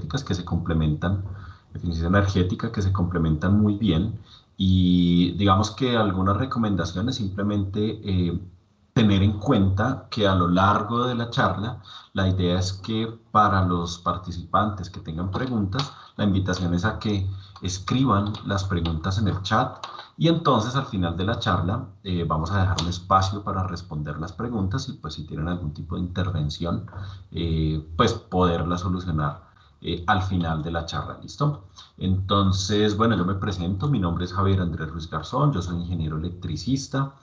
energéticas que se complementan, eficiencia energética que se complementan muy bien. Y digamos que algunas recomendaciones simplemente tener en cuenta que a lo largo de la charla, la idea es que para los participantes que tengan preguntas, la invitación es a que escriban las preguntas en el chat y entonces al final de la charla vamos a dejar un espacio para responder las preguntas y pues si tienen algún tipo de intervención, pues poderla solucionar al final de la charla, ¿listo? Entonces, bueno, yo me presento, mi nombre es Javier Andrés Ruiz Garzón, yo soy ingeniero electricista,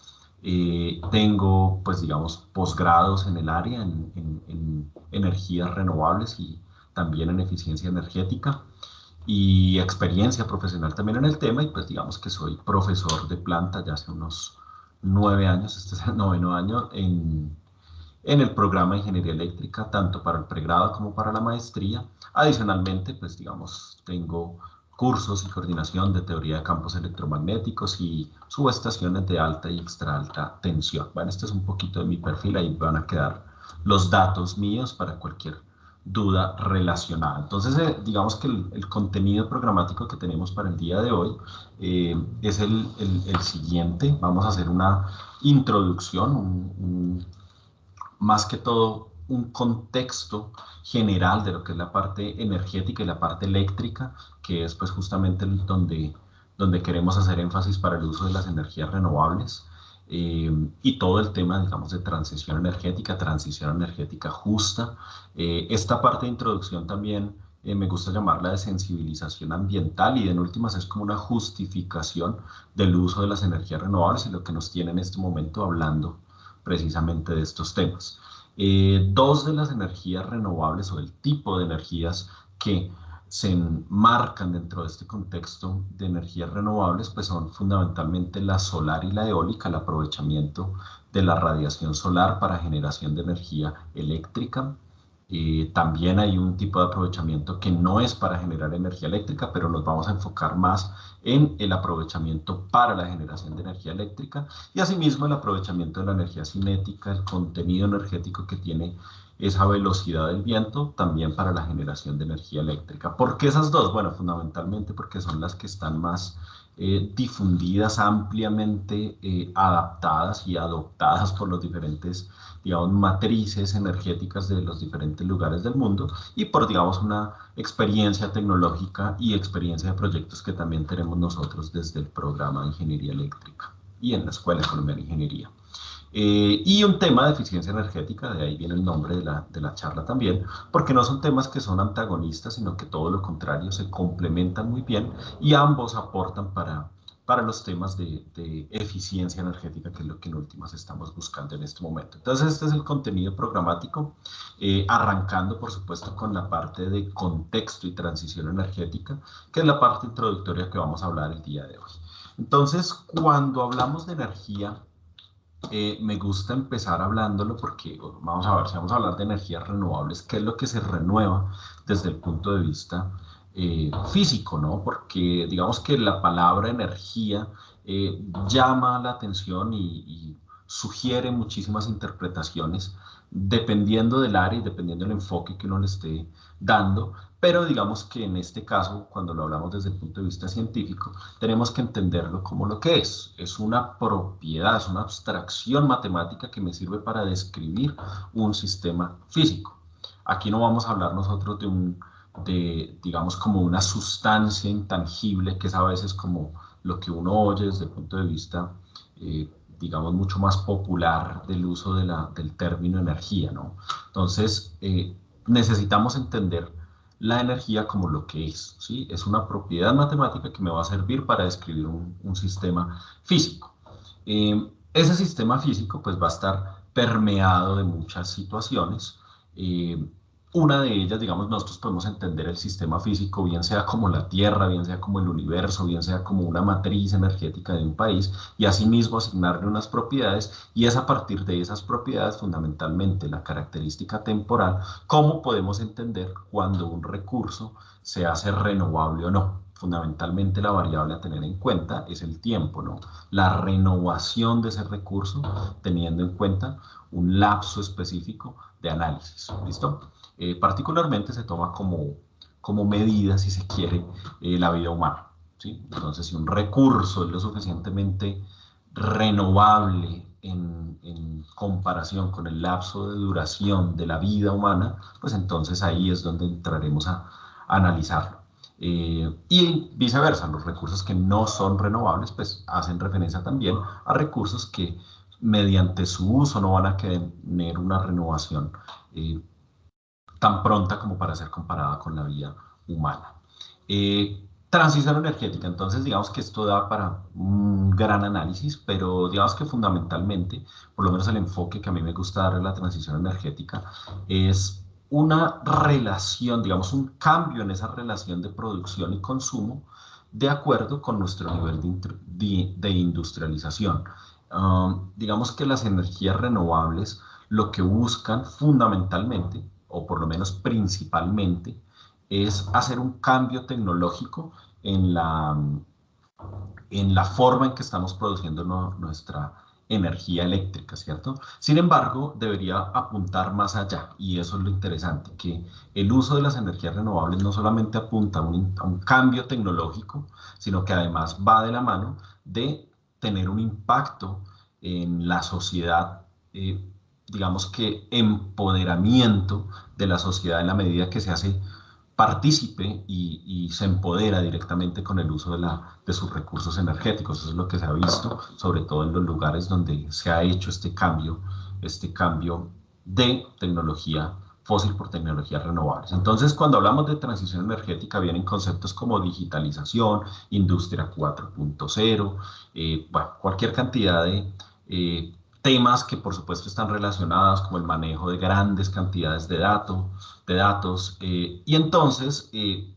tengo, pues digamos, posgrados en el área, en energías renovables y también en eficiencia energética y experiencia profesional también en el tema y pues digamos que soy profesor de planta ya hace unos 9 años, este es el noveno año en el programa de ingeniería eléctrica, tanto para el pregrado como para la maestría. Adicionalmente, pues digamos, tengo cursos y coordinación de teoría de campos electromagnéticos y subestaciones de alta y extra alta tensión. Bueno, este es un poquito de mi perfil, ahí van a quedar los datos míos para cualquier duda relacionada. Entonces, digamos que el contenido programático que tenemos para el día de hoy es el siguiente. Vamos a hacer una introducción, más que todo un contexto general de lo que es la parte energética y la parte eléctrica, que es pues justamente donde queremos hacer énfasis para el uso de las energías renovables y todo el tema, digamos, de transición energética justa. Esta parte de introducción también me gusta llamarla de sensibilización ambiental y en últimas es como una justificación del uso de las energías renovables y lo que nos tiene en este momento hablando precisamente de estos temas. Dos de las energías renovables o el tipo de energías que se enmarcan dentro de este contexto de energías renovables, pues son fundamentalmente la solar y la eólica, el aprovechamiento de la radiación solar para generación de energía eléctrica. También hay un tipo de aprovechamiento que no es para generar energía eléctrica, pero nos vamos a enfocar más en el aprovechamiento para la generación de energía eléctrica y asimismo el aprovechamiento de la energía cinética, el contenido energético que tiene esa velocidad del viento también para la generación de energía eléctrica. ¿Por qué esas dos? Bueno, fundamentalmente porque son las que están más difundidas, ampliamente adaptadas y adoptadas por los diferentes, digamos, matrices energéticas de los diferentes lugares del mundo y por, digamos, una experiencia tecnológica y experiencia de proyectos que también tenemos nosotros desde el programa de ingeniería eléctrica y en la Escuela Colombiana de Ingeniería. Y un tema de eficiencia energética, de ahí viene el nombre de la charla también, porque no son temas que son antagonistas, sino que todo lo contrario, se complementan muy bien y ambos aportan para los temas de eficiencia energética, que es lo que en últimas estamos buscando en este momento. Entonces, este es el contenido programático, arrancando, por supuesto, con la parte de contexto y transición energética, que es la parte introductoria que vamos a hablar el día de hoy. Entonces, cuando hablamos de energía, me gusta empezar hablándolo porque vamos a ver, si vamos a hablar de energías renovables, ¿qué es lo que se renueva desde el punto de vista físico, ¿no? Porque digamos que la palabra energía llama la atención y sugiere muchísimas interpretaciones dependiendo del área y dependiendo del enfoque que uno le esté dando, pero digamos que en este caso, cuando lo hablamos desde el punto de vista científico, tenemos que entenderlo como lo que es una propiedad, es una abstracción matemática que me sirve para describir un sistema físico. Aquí no vamos a hablar nosotros digamos, como una sustancia intangible, que es a veces como lo que uno oye desde el punto de vista, digamos, mucho más popular del uso del término energía, ¿no? Entonces, necesitamos entender la energía como lo que es, ¿sí? Es una propiedad matemática que me va a servir para describir un sistema físico. Ese sistema físico pues va a estar permeado de muchas situaciones. Una de ellas, digamos, nosotros podemos entender el sistema físico, bien sea como la Tierra, bien sea como el universo, bien sea como una matriz energética de un país, y asimismo asignarle unas propiedades, y es a partir de esas propiedades, fundamentalmente la característica temporal, cómo podemos entender cuando un recurso se hace renovable o no. Fundamentalmente la variable a tener en cuenta es el tiempo, ¿no? La renovación de ese recurso teniendo en cuenta un lapso específico de análisis, ¿listo? Particularmente se toma como medida, si se quiere, la vida humana, ¿sí? Entonces, si un recurso es lo suficientemente renovable en comparación con el lapso de duración de la vida humana, pues entonces ahí es donde entraremos a analizarlo. Y viceversa, los recursos que no son renovables, pues hacen referencia también a recursos que mediante su uso no van a tener una renovación eh, tan pronta como para ser comparada con la vida humana. Transición energética, entonces digamos que esto da para un gran análisis, pero digamos que fundamentalmente, por lo menos el enfoque que a mí me gusta darle a la transición energética, es una relación, digamos un cambio en esa relación de producción y consumo de acuerdo con nuestro nivel de industrialización. Digamos que las energías renovables lo que buscan fundamentalmente, o por lo menos principalmente, es hacer un cambio tecnológico en la forma en que estamos produciendo nuestra energía eléctrica, ¿cierto? Sin embargo, debería apuntar más allá, y eso es lo interesante, que el uso de las energías renovables no solamente apunta a un cambio tecnológico, sino que además va de la mano de tener un impacto en la sociedad, digamos que empoderamiento de la sociedad en la medida que se hace partícipe y se empodera directamente con el uso de sus recursos energéticos. Eso es lo que se ha visto, sobre todo en los lugares donde se ha hecho este cambio de tecnología fósil por tecnologías renovables. Entonces, cuando hablamos de transición energética, vienen conceptos como digitalización, industria 4.0, bueno, cualquier cantidad de temas que por supuesto están relacionados, como el manejo de grandes cantidades de datos, y entonces,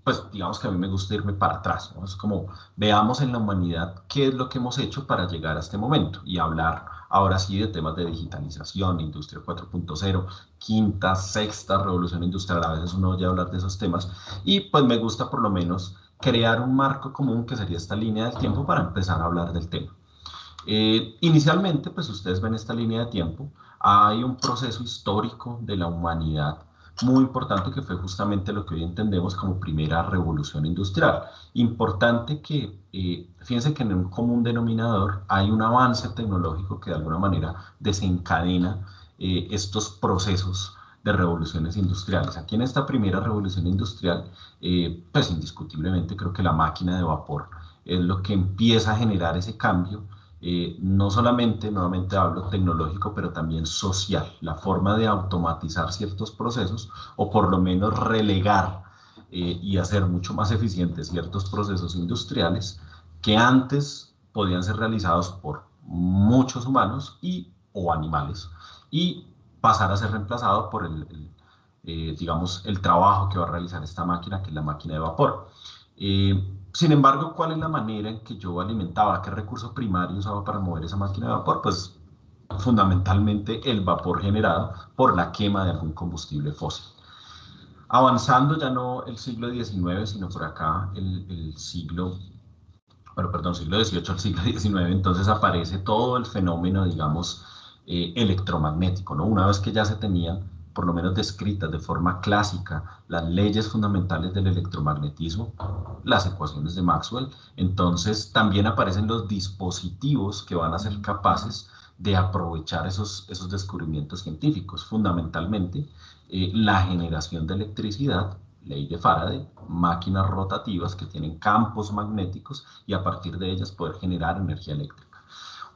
pues digamos que a mí me gusta irme para atrás, ¿no? Es como veamos en la humanidad qué es lo que hemos hecho para llegar a este momento y hablar ahora sí de temas de digitalización, industria 4.0, quinta, sexta revolución industrial, a veces uno oye hablar de esos temas, y pues me gusta por lo menos crear un marco común que sería esta línea del tiempo para empezar a hablar del tema. Inicialmente, pues ustedes ven esta línea de tiempo, hay un proceso histórico de la humanidad muy importante que fue justamente lo que hoy entendemos como primera revolución industrial. Importante que, fíjense que en un común denominador hay un avance tecnológico que de alguna manera desencadena estos procesos de revoluciones industriales. Aquí en esta primera revolución industrial, pues indiscutiblemente creo que la máquina de vapor es lo que empieza a generar ese cambio, no solamente, nuevamente hablo tecnológico, pero también social, la forma de automatizar ciertos procesos o por lo menos relegar y hacer mucho más eficientes ciertos procesos industriales que antes podían ser realizados por muchos humanos o animales y pasar a ser reemplazado por digamos, el trabajo que va a realizar esta máquina, que es la máquina de vapor. Sin embargo, ¿cuál es la manera en que yo alimentaba? ¿Qué recurso primario usaba para mover esa máquina de vapor? Pues fundamentalmente el vapor generado por la quema de algún combustible fósil. Avanzando ya no el siglo XIX, sino por acá el siglo, bueno, perdón, siglo XVIII al siglo XIX, entonces aparece todo el fenómeno, digamos, electromagnético, ¿no? Una vez que ya se tenían, por lo menos descritas de forma clásica, las leyes fundamentales del electromagnetismo, las ecuaciones de Maxwell, entonces también aparecen los dispositivos que van a ser capaces de aprovechar esos descubrimientos científicos, fundamentalmente la generación de electricidad, ley de Faraday, máquinas rotativas que tienen campos magnéticos y a partir de ellas poder generar energía eléctrica.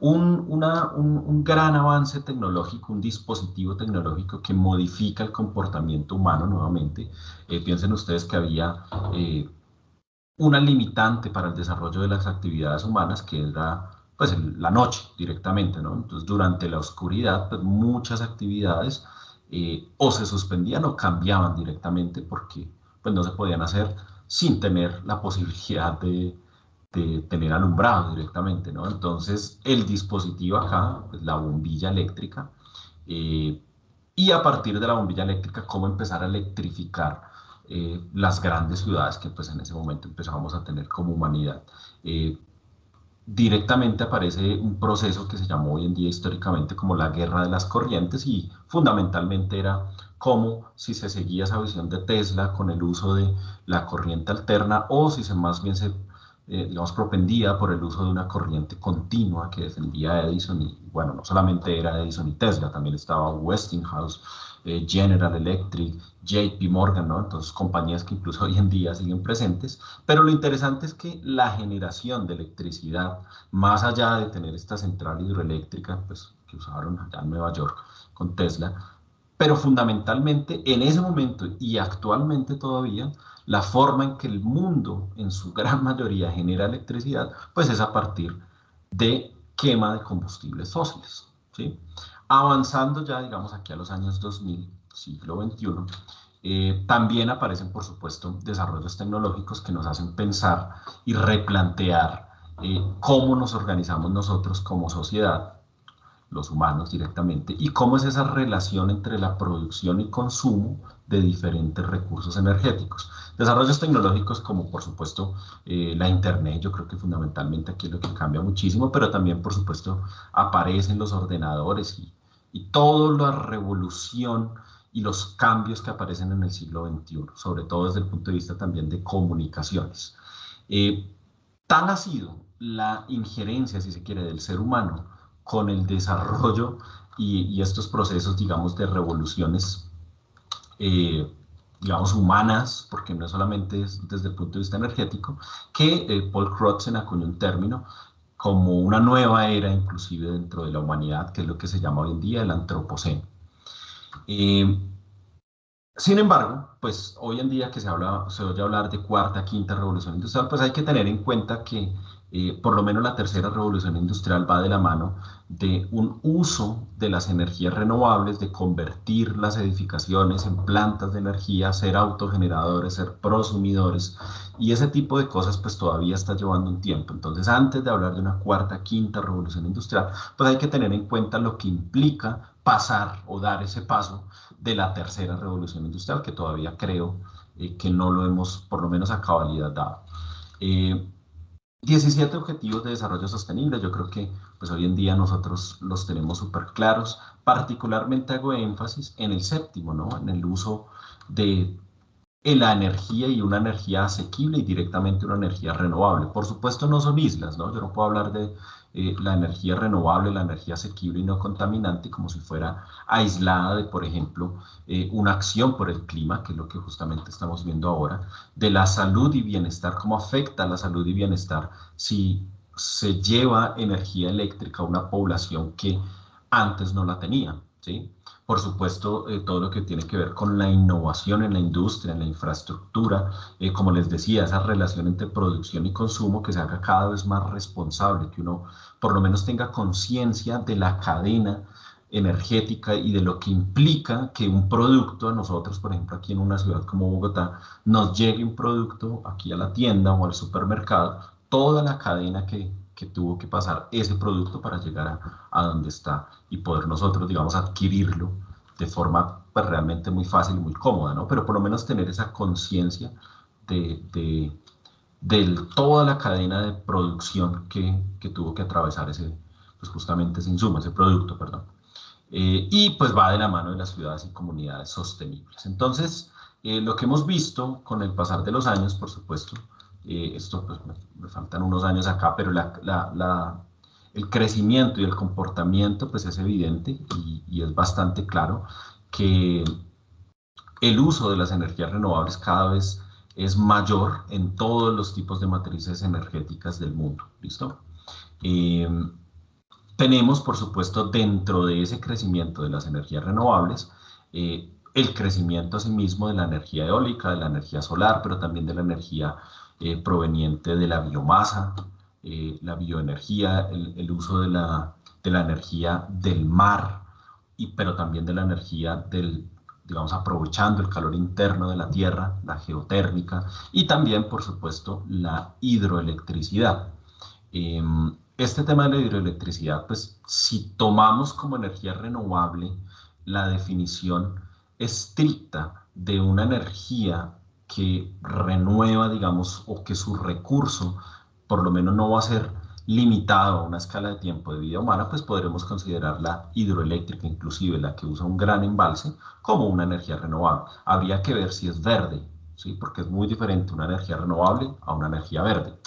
Un gran avance tecnológico, un dispositivo tecnológico que modifica el comportamiento humano nuevamente. Piensen ustedes que había una limitante para el desarrollo de las actividades humanas que era pues la noche directamente, ¿no? Entonces durante la oscuridad pues muchas actividades o se suspendían o cambiaban directamente porque pues no se podían hacer sin tener la posibilidad de tener alumbrado directamente, ¿no? Entonces el dispositivo acá, pues, la bombilla eléctrica, eh, y a partir de la bombilla eléctrica, cómo empezar a electrificar las grandes ciudades que pues en ese momento empezábamos a tener como humanidad. Eh, directamente aparece un proceso que se llamó hoy en día históricamente como la guerra de las corrientes y fundamentalmente era cómo si se seguía esa visión de Tesla con el uso de la corriente alterna o si se más bien se, digamos, propendía por el uso de una corriente continua que defendía Edison y bueno, no solamente era Edison y Tesla, también estaba Westinghouse, General Electric, JP Morgan, ¿no? Entonces compañías que incluso hoy en día siguen presentes, pero lo interesante es que la generación de electricidad, más allá de tener esta central hidroeléctrica, pues, que usaron allá en Nueva York con Tesla, pero fundamentalmente en ese momento y actualmente todavía, la forma en que el mundo en su gran mayoría genera electricidad, pues es a partir de quema de combustibles fósiles, ¿sí? Avanzando ya, digamos, aquí a los años 2000, siglo XXI, también aparecen, por supuesto, desarrollos tecnológicos que nos hacen pensar y replantear cómo nos organizamos nosotros como sociedad, los humanos directamente, y cómo es esa relación entre la producción y consumo de diferentes recursos energéticos. Desarrollos tecnológicos como, por supuesto, la Internet, yo creo que fundamentalmente aquí es lo que cambia muchísimo, pero también, por supuesto, aparecen los ordenadores y toda la revolución y los cambios que aparecen en el siglo XXI, sobre todo desde el punto de vista también de comunicaciones. Eh, Tal ha sido la injerencia, si se quiere, del ser humano con el desarrollo y estos procesos, digamos, de revoluciones, eh, digamos, humanas, porque no solamente es desde el punto de vista energético, que Paul Crutzen acuñó un término como una nueva era, inclusive dentro de la humanidad, que es lo que se llama hoy en día el antropoceno. Eh, Sin embargo, pues hoy en día que se oye hablar de cuarta, quinta revolución industrial, pues hay que tener en cuenta que por lo menos la tercera revolución industrial va de la mano de un uso de las energías renovables, de convertir las edificaciones en plantas de energía, ser autogeneradores, ser prosumidores, y ese tipo de cosas pues todavía está llevando un tiempo. Entonces, antes de hablar de una cuarta, quinta revolución industrial, pues hay que tener en cuenta lo que implica pasar o dar ese paso de la tercera revolución industrial, que todavía creo que no lo hemos, por lo menos a cabalidad, dado. Eh, 17 objetivos de desarrollo sostenible, yo creo que pues hoy en día nosotros los tenemos súper claros, particularmente hago énfasis en el séptimo, ¿no? En el uso de la energía y una energía asequible y directamente una energía renovable. Por supuesto no son islas, ¿no? Yo no puedo hablar de la energía renovable, la energía asequible y no contaminante como si fuera aislada de, por ejemplo, una acción por el clima, que es lo que justamente estamos viendo ahora, de la salud y bienestar, cómo afecta la salud y bienestar si se lleva energía eléctrica a una población que antes no la tenía, ¿sí? Por supuesto, todo lo que tiene que ver con la innovación en la industria, en la infraestructura, como les decía, esa relación entre producción y consumo que se haga cada vez más responsable, que uno por lo menos tenga conciencia de la cadena energética y de lo que implica que un producto a nosotros, por ejemplo, aquí en una ciudad como Bogotá, nos llegue un producto aquí a la tienda o al supermercado, toda la cadena que tuvo que pasar ese producto para llegar a donde está y poder nosotros, digamos, adquirirlo de forma pues, realmente muy fácil y muy cómoda, ¿no? Pero por lo menos tener esa conciencia de toda la cadena de producción que tuvo que atravesar ese, pues justamente ese insumo, ese producto, perdón. Y pues va de la mano de las ciudades y comunidades sostenibles. Entonces, lo que hemos visto con el pasar de los años, por supuesto, esto pues me faltan unos años acá, pero el crecimiento y el comportamiento pues es evidente y es bastante claro que el uso de las energías renovables cada vez es mayor en todos los tipos de matrices energéticas del mundo. ¿Listo? Eh, Tenemos, por supuesto, dentro de ese crecimiento de las energías renovables, el crecimiento asimismo de la energía eólica, de la energía solar, pero también de la energía proveniente de la biomasa, la bioenergía, el uso de la energía del mar, pero también de la energía del, digamos, aprovechando el calor interno de la tierra, la geotérmica, y también, por supuesto, la hidroelectricidad. Este tema de la hidroelectricidad, pues si tomamos como energía renovable la definición estricta de una energía que renueva, digamos, o que su recurso por lo menos no va a ser limitado a una escala de tiempo de vida humana, pues podremos considerar la hidroeléctrica, inclusive la que usa un gran embalse, como una energía renovable. Habría que ver si es verde, ¿sí? Porque es muy diferente una energía renovable a una energía verde.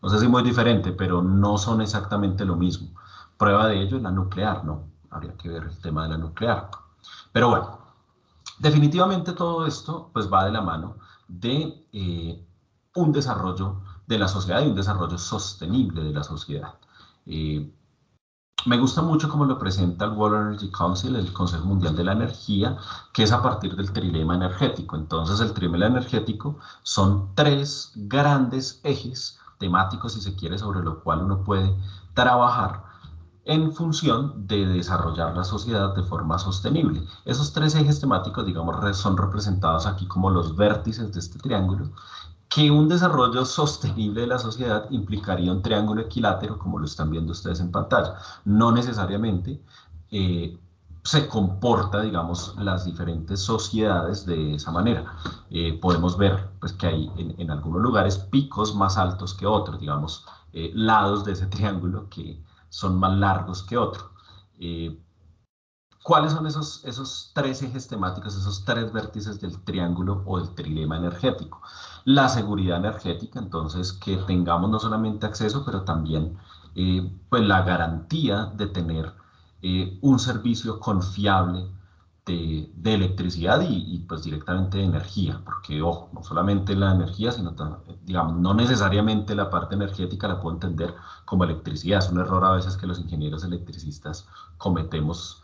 No sé si muy diferente, pero no son exactamente lo mismo. Prueba de ello es la nuclear, ¿no? Habría que ver el tema de la nuclear. Pero bueno, definitivamente todo esto pues va de la mano de un desarrollo de la sociedad y un desarrollo sostenible de la sociedad. Eh, Me gusta mucho cómo lo presenta el World Energy Council, el Consejo Mundial de la Energía, que es a partir del trilema energético. Entonces, el trilema energético son tres grandes ejes temáticos, si se quiere, sobre lo cual uno puede trabajar en función de desarrollar la sociedad de forma sostenible. Esos tres ejes temáticos, digamos, son representados aquí como los vértices de este triángulo, que un desarrollo sostenible de la sociedad implicaría un triángulo equilátero, como lo están viendo ustedes en pantalla. No necesariamente se comporta, digamos, las diferentes sociedades de esa manera. Podemos ver pues, que hay en algunos lugares picos más altos que otros, digamos, lados de ese triángulo que son más largos que otros. ¿Cuáles son esos tres ejes temáticos, esos tres vértices del triángulo o del trilema energético? La seguridad energética, entonces, que tengamos no solamente acceso, pero también pues la garantía de tener un servicio confiable de electricidad pues directamente de energía, porque ojo, no solamente la energía, sino digamos, no necesariamente la parte energética la puedo entender como electricidad. Es un error a veces que los ingenieros electricistas cometemos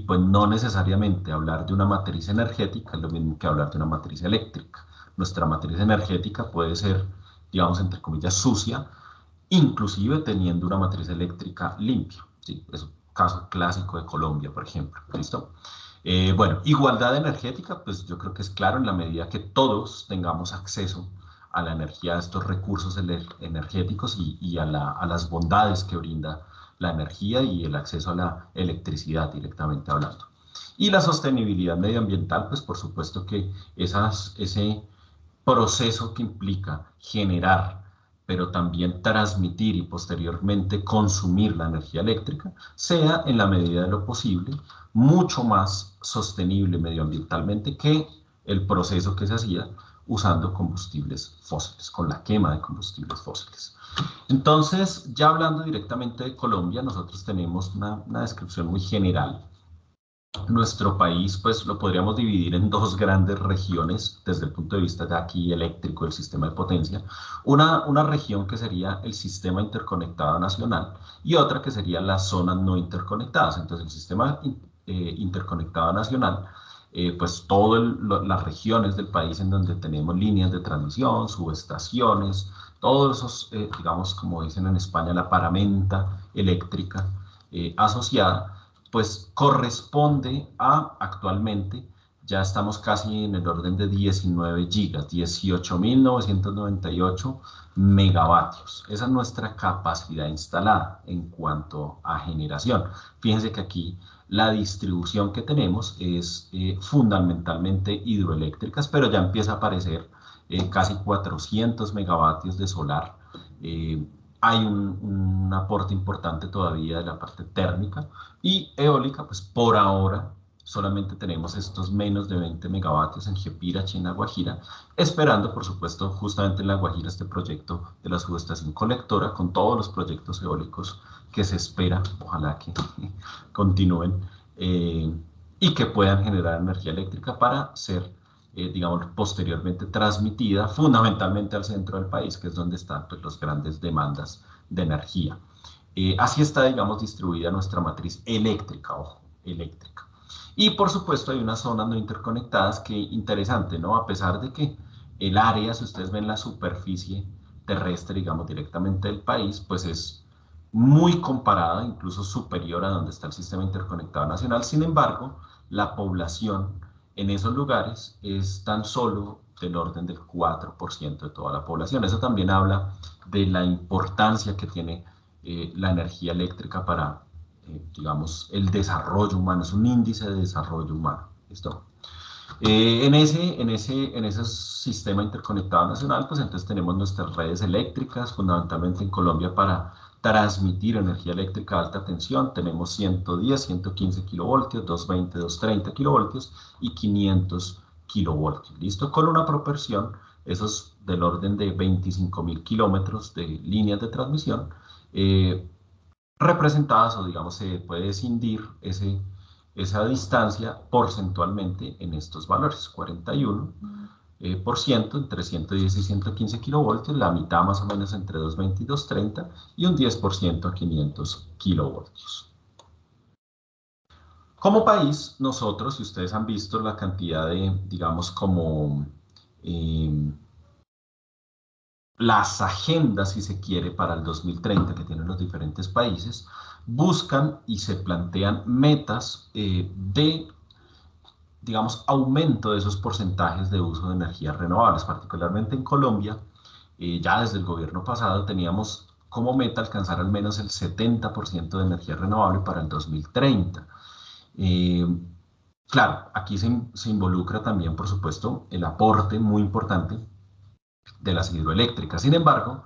pues no necesariamente hablar de una matriz energética es lo mismo que hablar de una matriz eléctrica. Nuestra matriz energética puede ser, digamos, entre comillas, sucia, inclusive teniendo una matriz eléctrica limpia. ¿Sí? Es un caso clásico de Colombia, por ejemplo. ¿Listo? Bueno, igualdad energética, pues yo creo que es claro en la medida que todos tengamos acceso a la energía, a estos recursos energéticos y a las bondades que brinda la energía y el acceso a la electricidad directamente hablando. Y la sostenibilidad medioambiental, pues por supuesto que ese proceso que implica generar, pero también transmitir y posteriormente consumir la energía eléctrica, sea en la medida de lo posible mucho más sostenible medioambientalmente que el proceso que se hacía usando combustibles fósiles, con la quema de combustibles fósiles. Entonces, ya hablando directamente de Colombia, nosotros tenemos una descripción muy general. Nuestro país, pues lo podríamos dividir en dos grandes regiones desde el punto de vista de aquí eléctrico, el sistema de potencia. Una región que sería el sistema interconectado nacional y otra que sería las zonas no interconectadas. Entonces, el sistema interconectado nacional, pues todas las regiones del país en donde tenemos líneas de transmisión, subestaciones, todos esos, digamos, como dicen en España, la paramenta eléctrica asociada, pues corresponde a actualmente, ya estamos casi en el orden de 19 gigas, 18.998 megavatios. Esa es nuestra capacidad instalada en cuanto a generación. Fíjense que aquí la distribución que tenemos es fundamentalmente hidroeléctricas, pero ya empieza a aparecer casi 400 megavatios de solar. Hay un aporte importante todavía de la parte térmica y eólica, pues por ahora solamente tenemos estos menos de 20 megavatios en Jepirachi, en La Guajira, esperando, por supuesto, justamente en La Guajira este proyecto de la subestación colectora con todos los proyectos eólicos que se espera, ojalá que continúen y que puedan generar energía eléctrica para ser digamos, posteriormente transmitida fundamentalmente al centro del país, que es donde están pues, las grandes demandas de energía. Así está, digamos, distribuida nuestra matriz eléctrica, ojo, eléctrica. Y por supuesto hay unas zonas no interconectadas que interesante, ¿no? A pesar de que el área, si ustedes ven la superficie terrestre, digamos, directamente del país, pues es muy comparada, incluso superior a donde está el sistema interconectado nacional. Sin embargo, la población en esos lugares es tan solo del orden del 4% de toda la población. Eso también habla de la importancia que tiene la energía eléctrica para, digamos, el desarrollo humano. Es un índice de desarrollo humano. ¿Listo? En ese sistema interconectado nacional, pues entonces tenemos nuestras redes eléctricas, fundamentalmente en Colombia para transmitir energía eléctrica de alta tensión, tenemos 110, 115 kilovoltios, 220, 230 kilovoltios y 500 kilovoltios. ¿Listo? Con una proporción, eso es del orden de 25.000 kilómetros de líneas de transmisión, representadas, o digamos, se puede escindir esa distancia porcentualmente en estos valores, 41% entre 110 y 115 kilovoltios, la mitad más o menos entre 220 y 230 y un 10% a 500 kilovoltios. Como país, nosotros, si ustedes han visto la cantidad de, digamos, como las agendas, si se quiere, para el 2030 que tienen los diferentes países, buscan y se plantean metas de, digamos, aumento de esos porcentajes de uso de energías renovables. Particularmente en Colombia, ya desde el gobierno pasado teníamos como meta alcanzar al menos el 70% de energía renovable para el 2030. Claro, aquí se involucra también, por supuesto, el aporte muy importante de las hidroeléctricas. Sin embargo,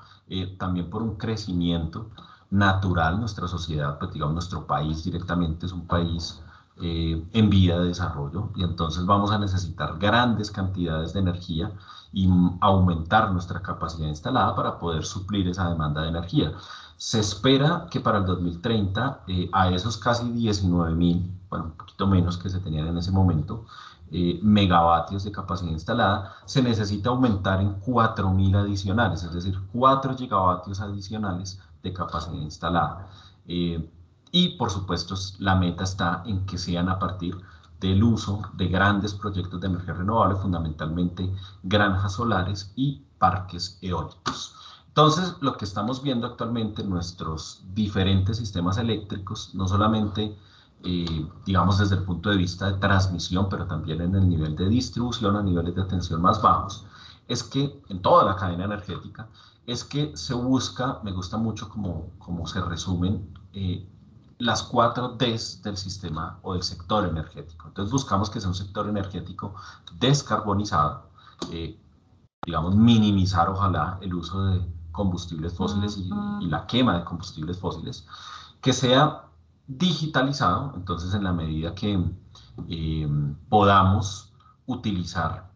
también por un crecimiento natural, nuestra sociedad, pues digamos nuestro país directamente es un país en vía de desarrollo y entonces vamos a necesitar grandes cantidades de energía y aumentar nuestra capacidad instalada para poder suplir esa demanda de energía. Se espera que para el 2030 a esos casi 19.000, bueno, un poquito menos que se tenían en ese momento, megavatios de capacidad instalada, se necesita aumentar en 4.000 adicionales, es decir, 4 gigavatios adicionales de capacidad instalada. Y por supuesto, la meta está en que sean a partir del uso de grandes proyectos de energía renovable, fundamentalmente granjas solares y parques eólicos. Entonces, lo que estamos viendo actualmente en nuestros diferentes sistemas eléctricos, no solamente digamos desde el punto de vista de transmisión, pero también en el nivel de distribución a niveles de tensión más bajos, es que en toda la cadena energética, es que se busca, me gusta mucho como se resumen las 4 Ds del sistema o del sector energético. Entonces buscamos que sea un sector energético descarbonizado, digamos minimizar ojalá el uso de combustibles fósiles y la quema de combustibles fósiles, que sea digitalizado, entonces en la medida que podamos utilizar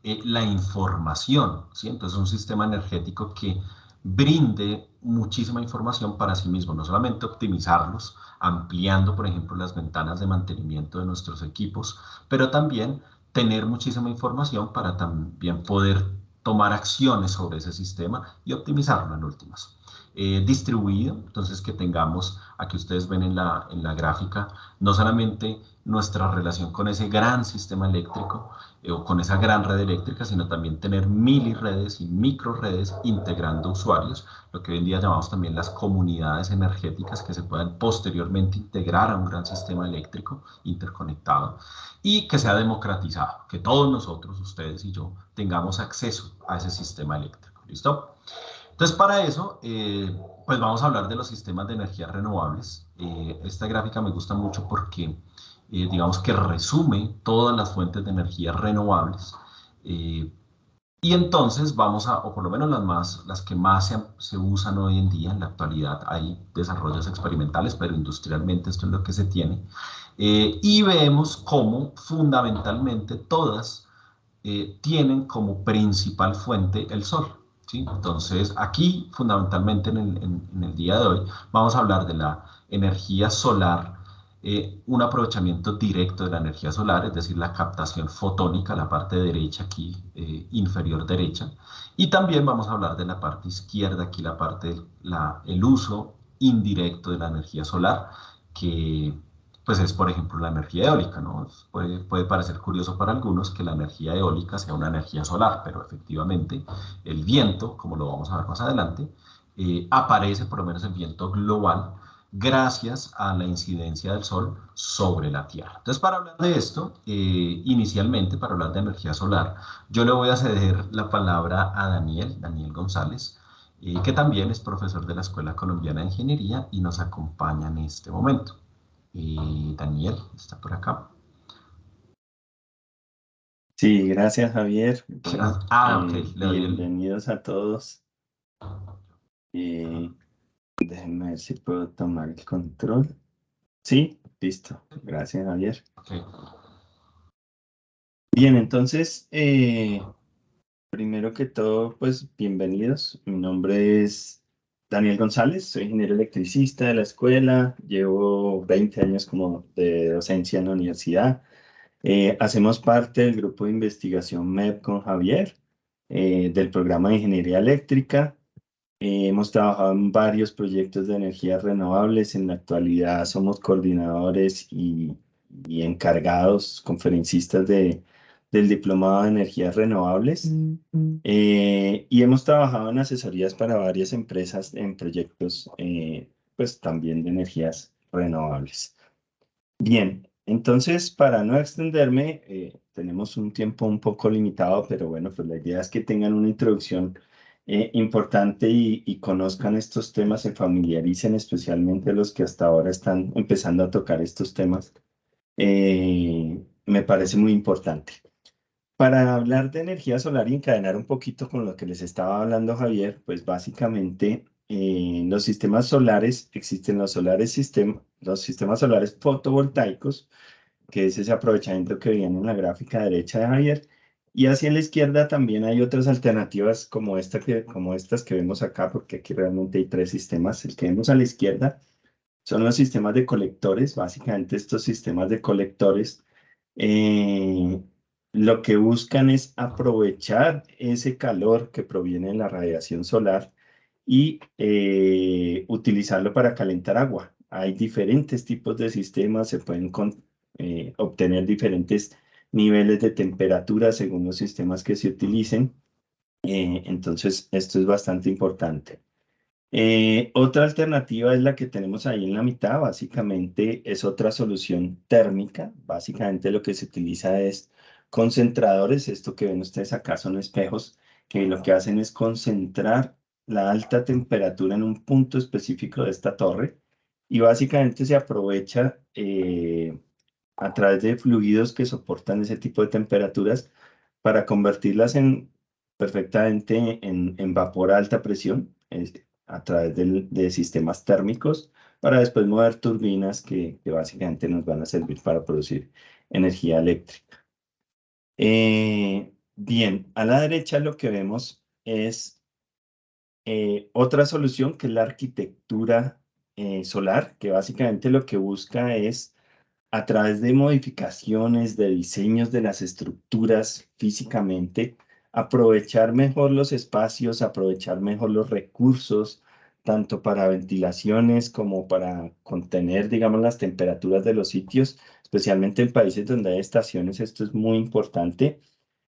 la información, ¿sí? Entonces un sistema energético que brinde muchísima información para sí mismo, no solamente optimizarlos, ampliando, por ejemplo, las ventanas de mantenimiento de nuestros equipos, pero también tener muchísima información para también poder tomar acciones sobre ese sistema y optimizarlo en últimas. Distribuido, entonces que tengamos, aquí ustedes ven en la gráfica, no solamente nuestra relación con ese gran sistema eléctrico o con esa gran red eléctrica, sino también tener miliredes y microredes integrando usuarios, lo que hoy en día llamamos también las comunidades energéticas que se puedan posteriormente integrar a un gran sistema eléctrico interconectado y que sea democratizado, que todos nosotros, ustedes y yo, tengamos acceso a ese sistema eléctrico. ¿Listo? Entonces, para eso, pues vamos a hablar de los sistemas de energías renovables. Esta gráfica me gusta mucho porque, digamos que resume todas las fuentes de energías renovables. Y entonces vamos a, o por lo menos las que más se usan hoy en día, en la actualidad hay desarrollos experimentales, pero industrialmente esto es lo que se tiene. Y vemos cómo fundamentalmente todas tienen como principal fuente el sol. ¿Sí? Entonces, aquí fundamentalmente en el día de hoy vamos a hablar de la energía solar, un aprovechamiento directo de la energía solar, es decir, la captación fotónica, la parte derecha aquí, inferior derecha, y también vamos a hablar de la parte izquierda, aquí la parte, el uso indirecto de la energía solar, que pues es, por ejemplo, la energía eólica, ¿no? Puede parecer curioso para algunos que la energía eólica sea una energía solar, pero efectivamente el viento, como lo vamos a ver más adelante, aparece, por lo menos el viento global, gracias a la incidencia del sol sobre la Tierra. Entonces, para hablar de esto, inicialmente, para hablar de energía solar, yo le voy a ceder la palabra a Daniel González, que también es profesor de la Escuela Colombiana de Ingeniería y nos acompaña en este momento. Daniel, está por acá. Sí, gracias Javier. Bueno, Ok, le doy el... bienvenidos a todos. Eh, Déjenme ver si puedo tomar el control. Sí, listo. Gracias, Javier. Okay. Bien, entonces, primero que todo, pues bienvenidos. Mi nombre es Daniel González, soy ingeniero electricista de la escuela, llevo 20 años como de docencia en la universidad. Hacemos parte del grupo de investigación MEP con Javier, del programa de ingeniería eléctrica. Hemos trabajado en varios proyectos de energías renovables. En la actualidad somos coordinadores y encargados, conferencistas del Diplomado de Energías Renovables. Y hemos trabajado en asesorías para varias empresas en proyectos, pues también de energías renovables. Bien, entonces para no extenderme, tenemos un tiempo un poco limitado, pero bueno, pues la idea es que tengan una introducción importante y conozcan estos temas, se familiaricen, especialmente los que hasta ahora están empezando a tocar estos temas. Me parece muy importante. Para hablar de energía solar y encadenar un poquito con lo que les estaba hablando Javier, pues básicamente en los sistemas solares existen los sistemas solares fotovoltaicos, que es ese aprovechamiento que viene en la gráfica derecha de Javier, y hacia la izquierda también hay otras alternativas como como estas que vemos acá, porque aquí realmente hay tres sistemas. El que vemos a la izquierda son los sistemas de colectores. Básicamente estos sistemas de colectores eh, lo que buscan es aprovechar ese calor que proviene de la radiación solar y utilizarlo para calentar agua. Hay diferentes tipos de sistemas, se pueden obtener diferentes niveles de temperatura según los sistemas que se utilicen. Entonces, esto es bastante importante. Otra alternativa es la que tenemos ahí en la mitad, básicamente es otra solución térmica. Básicamente lo que se utiliza es concentradores. Esto que ven ustedes acá son espejos que lo que hacen es concentrar la alta temperatura en un punto específico de esta torre y básicamente se aprovecha a través de fluidos que soportan ese tipo de temperaturas para convertirlas perfectamente en vapor a alta presión a través de sistemas térmicos para después mover turbinas que básicamente nos van a servir para producir energía eléctrica. Bien, a la derecha lo que vemos es otra solución que es la arquitectura solar, que básicamente lo que busca es a través de modificaciones, de diseños de las estructuras físicamente, aprovechar mejor los espacios, aprovechar mejor los recursos, tanto para ventilaciones como para contener, digamos, las temperaturas de los sitios, especialmente en países donde hay estaciones. Esto es muy importante,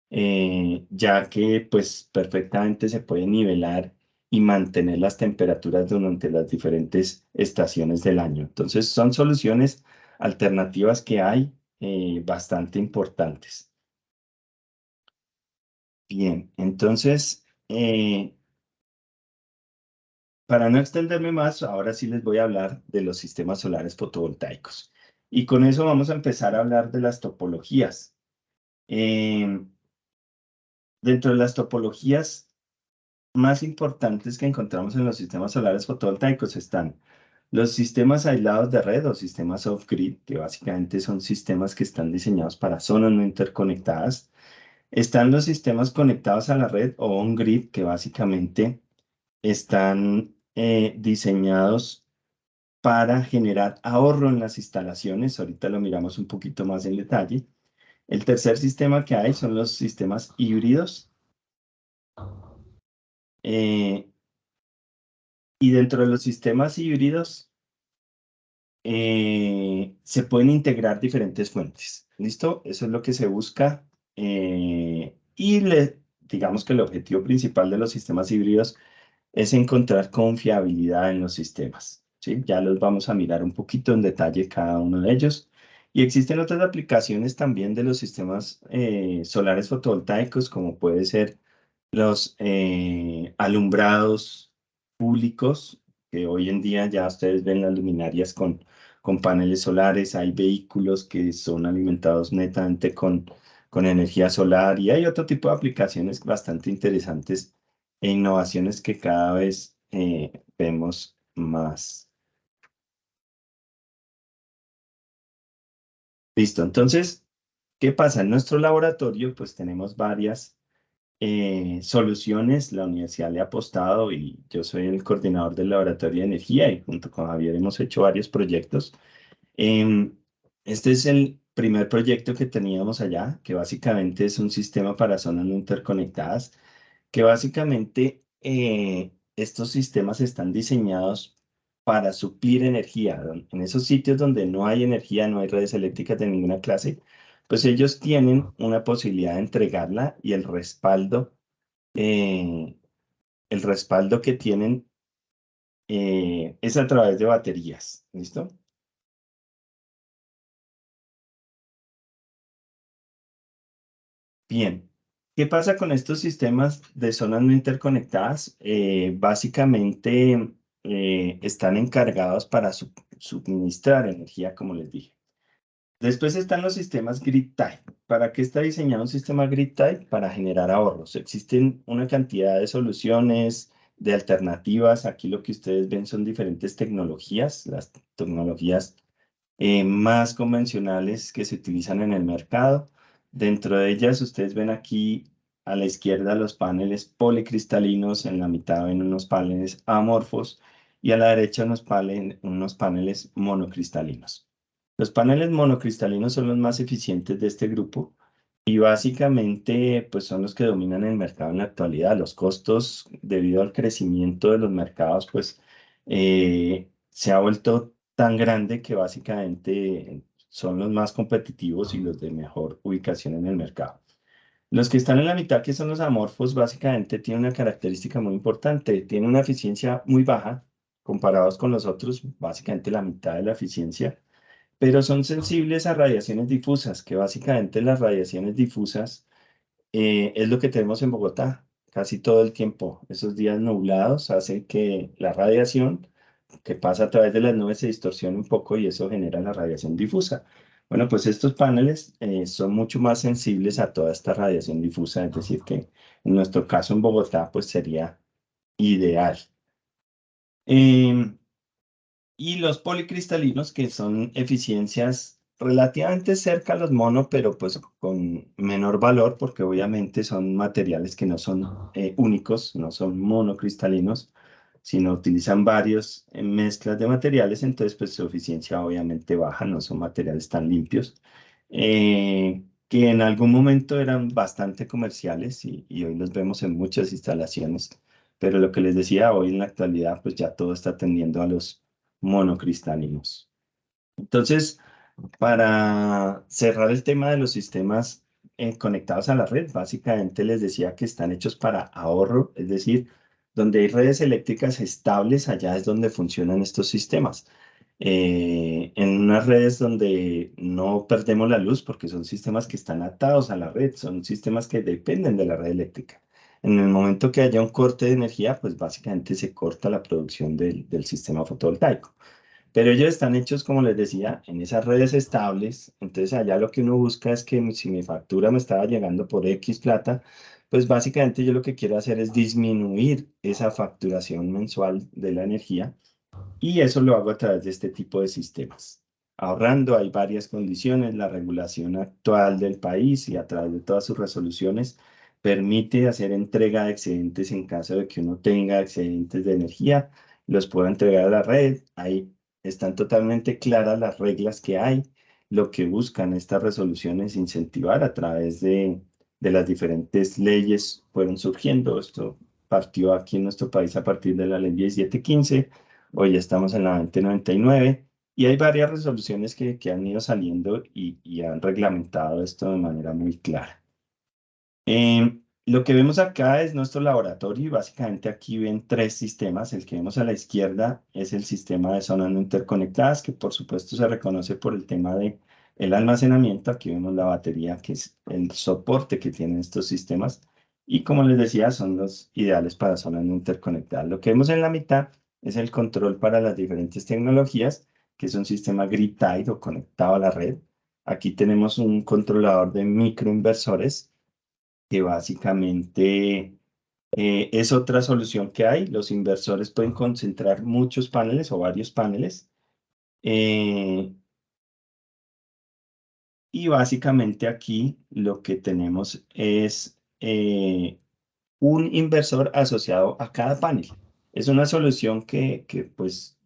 ya que pues perfectamente se puede nivelar y mantener las temperaturas durante las diferentes estaciones del año. Entonces, son soluciones alternativas que hay bastante importantes. Bien, entonces, para no extenderme más, ahora sí les voy a hablar de los sistemas solares fotovoltaicos. Y con eso vamos a empezar a hablar de las topologías. Dentro de las topologías más importantes que encontramos en los sistemas solares fotovoltaicos están los sistemas aislados de red o sistemas off-grid, que básicamente son sistemas que están diseñados para zonas no interconectadas. Están los sistemas conectados a la red o on-grid, que básicamente están diseñados para generar ahorro en las instalaciones. Ahorita lo miramos un poquito más en detalle. El tercer sistema que hay son los sistemas híbridos. Y dentro de los sistemas híbridos se pueden integrar diferentes fuentes. ¿Listo? Eso es lo que se busca. Digamos que el objetivo principal de los sistemas híbridos es encontrar confiabilidad en los sistemas. ¿Sí? Ya los vamos a mirar un poquito en detalle cada uno de ellos. Y existen otras aplicaciones también de los sistemas solares fotovoltaicos, como puede ser los alumbrados públicos, que hoy en día ya ustedes ven las luminarias con paneles solares, hay vehículos que son alimentados netamente con energía solar y hay otro tipo de aplicaciones bastante interesantes e innovaciones que cada vez vemos más. Listo, entonces, ¿qué pasa? En nuestro laboratorio, pues tenemos varias soluciones. La universidad le ha apostado y yo soy el coordinador del laboratorio de energía y junto con Javier hemos hecho varios proyectos. Em, este es el primer proyecto que teníamos allá, que básicamente es un sistema para zonas no interconectadas, que básicamente estos sistemas están diseñados para suplir energía. En esos sitios donde no hay energía, no hay redes eléctricas de ninguna clase, pues ellos tienen una posibilidad de entregarla y eh, el respaldo que tienen es a través de baterías. ¿Listo? Bien. ¿Qué pasa con estos sistemas de zonas no interconectadas? Básicamente están encargados para suministrar energía, como les dije. Después están los sistemas grid type. ¿Para qué está diseñado un sistema grid type? Para generar ahorros. Existen una cantidad de soluciones, de alternativas. Aquí lo que ustedes ven son diferentes tecnologías. Las tecnologías más convencionales que se utilizan en el mercado. Dentro de ellas, ustedes ven aquí a la izquierda los paneles policristalinos, en la mitad ven unos paneles amorfos y a la derecha unos paneles monocristalinos. Los paneles monocristalinos son los más eficientes de este grupo y básicamente pues son los que dominan el mercado en la actualidad. Los costos debido al crecimiento de los mercados pues se ha vuelto tan grande que básicamente son los más competitivos y los de mejor ubicación en el mercado. Los que están en la mitad, que son los amorfos, básicamente tienen una característica muy importante. Tienen una eficiencia muy baja comparados con los otros, básicamente la mitad de la eficiencia, pero son sensibles a radiaciones difusas, que básicamente las radiaciones difusas es lo que tenemos en Bogotá casi todo el tiempo. Esos días nublados hacen que la radiación que pasa a través de las nubes se distorsiona un poco y eso genera la radiación difusa. Bueno, pues estos paneles son mucho más sensibles a toda esta radiación difusa, es decir, que en nuestro caso en Bogotá, pues sería ideal. Em, y los policristalinos, que son eficiencias relativamente cerca a los mono, pero pues con menor valor, porque obviamente son materiales que no son únicos, no son monocristalinos, sino utilizan varios mezclas de materiales, entonces pues su eficiencia obviamente baja, no son materiales tan limpios, que en algún momento eran bastante comerciales y hoy los vemos en muchas instalaciones, pero lo que les decía, hoy en la actualidad pues ya todo está tendiendo a los monocristalinos. Entonces, para cerrar el tema de los sistemas conectados a la red, básicamente les decía que están hechos para ahorro, es decir, donde hay redes eléctricas estables, allá es donde funcionan estos sistemas. En unas redes donde no perdemos la luz, porque son sistemas que están atados a la red, son sistemas que dependen de la red eléctrica. En el momento que haya un corte de energía, pues básicamente se corta la producción del sistema fotovoltaico. Pero ellos están hechos, como les decía, en esas redes estables. Entonces allá lo que uno busca es que si mi factura me estaba llegando por X plata, pues básicamente yo lo que quiero hacer es disminuir esa facturación mensual de la energía y eso lo hago a través de este tipo de sistemas. Ahorrando, hay varias condiciones. La regulación actual del país y a través de todas sus resoluciones permite hacer entrega de excedentes en caso de que uno tenga excedentes de energía, los pueda entregar a la red. Ahí están totalmente claras las reglas que hay. Lo que buscan estas resoluciones incentivar a través de las diferentes leyes fueron surgiendo. Esto partió aquí en nuestro país a partir de la ley 1715. Hoy estamos en la 2099 y hay varias resoluciones que han ido saliendo y han reglamentado esto de manera muy clara. Lo que vemos acá es nuestro laboratorio y básicamente aquí ven tres sistemas. El que vemos a la izquierda es el sistema de zonas no interconectadas, que por supuesto se reconoce por el tema de el almacenamiento. Aquí vemos la batería, que es el soporte que tienen estos sistemas. Y como les decía, son los ideales para zonas no interconectadas. Lo que vemos en la mitad es el control para las diferentes tecnologías, que es un sistema grid-tied o conectado a la red. Aquí tenemos un controlador de microinversores que básicamente Es otra solución que hay. Los inversores pueden concentrar muchos paneles o varios paneles. Y básicamente aquí lo que tenemos es un inversor asociado a cada panel. Es una solución que, pues,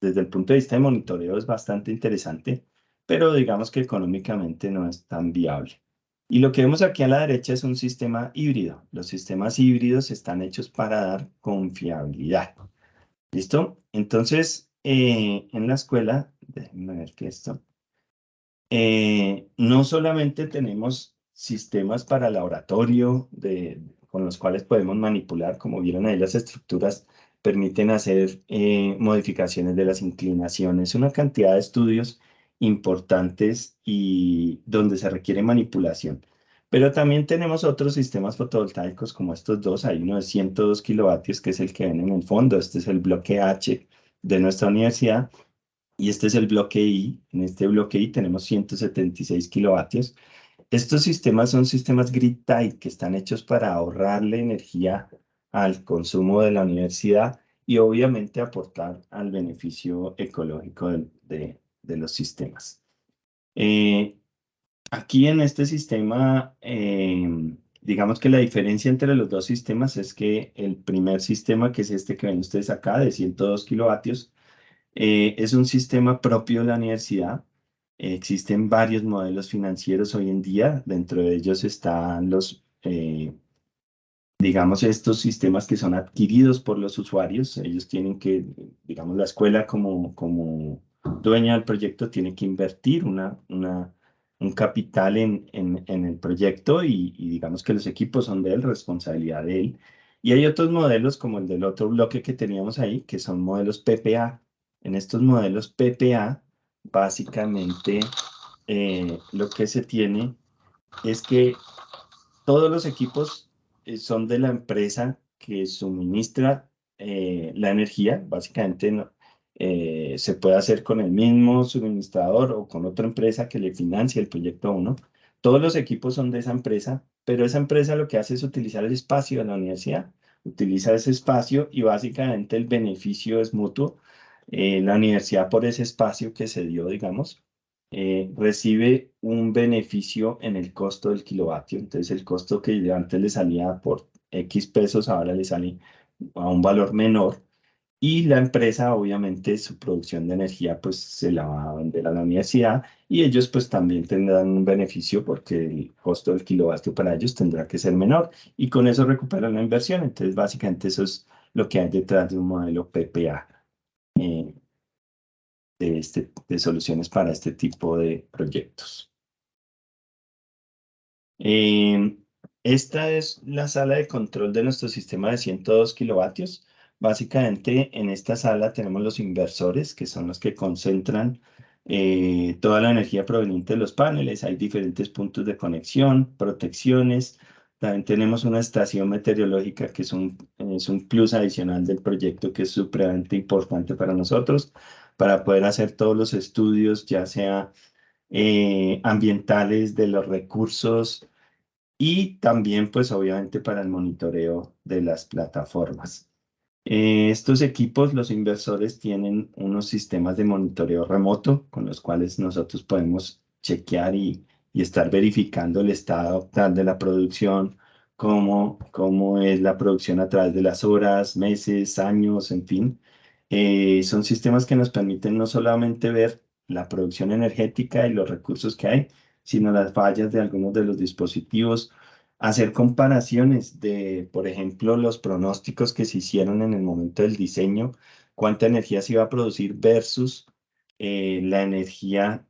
desde el punto de vista de monitoreo es bastante interesante, pero digamos que económicamente no es tan viable. Y lo que vemos aquí a la derecha es un sistema híbrido. Los sistemas híbridos están hechos para dar confiabilidad. ¿Listo? Entonces, en la escuela, déjenme ver que esto. No solamente tenemos sistemas para laboratorio con los cuales podemos manipular, como vieron ahí las estructuras permiten hacer modificaciones de las inclinaciones, una cantidad de estudios importantes y donde se requiere manipulación. Pero también tenemos otros sistemas fotovoltaicos como estos dos. Hay uno de 102 kilovatios que es el que ven en el fondo. Este es el bloque H de nuestra universidad. Y este es el bloque I. En este bloque I tenemos 176 kilovatios. Estos sistemas son sistemas grid-tied que están hechos para ahorrarle energía al consumo de la universidad y obviamente aportar al beneficio ecológico de los sistemas. Eh, Aquí en este sistema, digamos que la diferencia entre los dos sistemas es que el primer sistema, que es este que ven ustedes acá, de 102 kilovatios, es un sistema propio de la universidad. Existen varios modelos financieros hoy en día. Dentro de ellos están digamos, estos sistemas que son adquiridos por los usuarios. Ellos tienen que, digamos, la escuela como dueña del proyecto tiene que invertir un capital en el proyecto y digamos que los equipos son de él, responsabilidad de él. Y hay otros modelos como el del otro bloque que teníamos ahí, que son modelos PPA. En estos modelos PPA, básicamente, lo que se tiene es que todos los equipos son de la empresa que suministra la energía. Básicamente se puede hacer con el mismo suministrador o con otra empresa que le financia el proyecto a uno. Todos los equipos son de esa empresa, pero esa empresa lo que hace es utilizar el espacio de la universidad. Utiliza ese espacio y básicamente el beneficio es mutuo. La universidad por ese espacio que se dio, digamos recibe un beneficio en el costo del kilovatio. Entonces, el costo que antes le salía por X pesos, ahora le sale a un valor menor. Y la empresa, obviamente, su producción de energía, pues se la va a vender a la universidad y ellos, pues también tendrán un beneficio porque el costo del kilovatio para ellos tendrá que ser menor y con eso recuperan la inversión. Entonces, básicamente, eso es lo que hay detrás de un modelo PPA. eh, de soluciones para este tipo de proyectos. Eh, Esta es la sala de control de nuestro sistema de 102 kilovatios. Básicamente, en esta sala tenemos los inversores, que son los que concentran toda la energía proveniente de los paneles. Hay diferentes puntos de conexión, protecciones. También tenemos una estación meteorológica, que es un plus adicional del proyecto, que es supremamente importante para nosotros, para poder hacer todos los estudios, ya sea ambientales de los recursos y también, pues obviamente, para el monitoreo de las plataformas. Estos equipos, los inversores tienen unos sistemas de monitoreo remoto con los cuales nosotros podemos chequear y estar verificando el estado actual de la producción, cómo es la producción a través de las horas, meses, años, en fin. Son sistemas que nos permiten no solamente ver la producción energética y los recursos que hay, sino las fallas de algunos de los dispositivos, hacer comparaciones de, por ejemplo, los pronósticos que se hicieron en el momento del diseño, cuánta energía se iba a producir versus la energía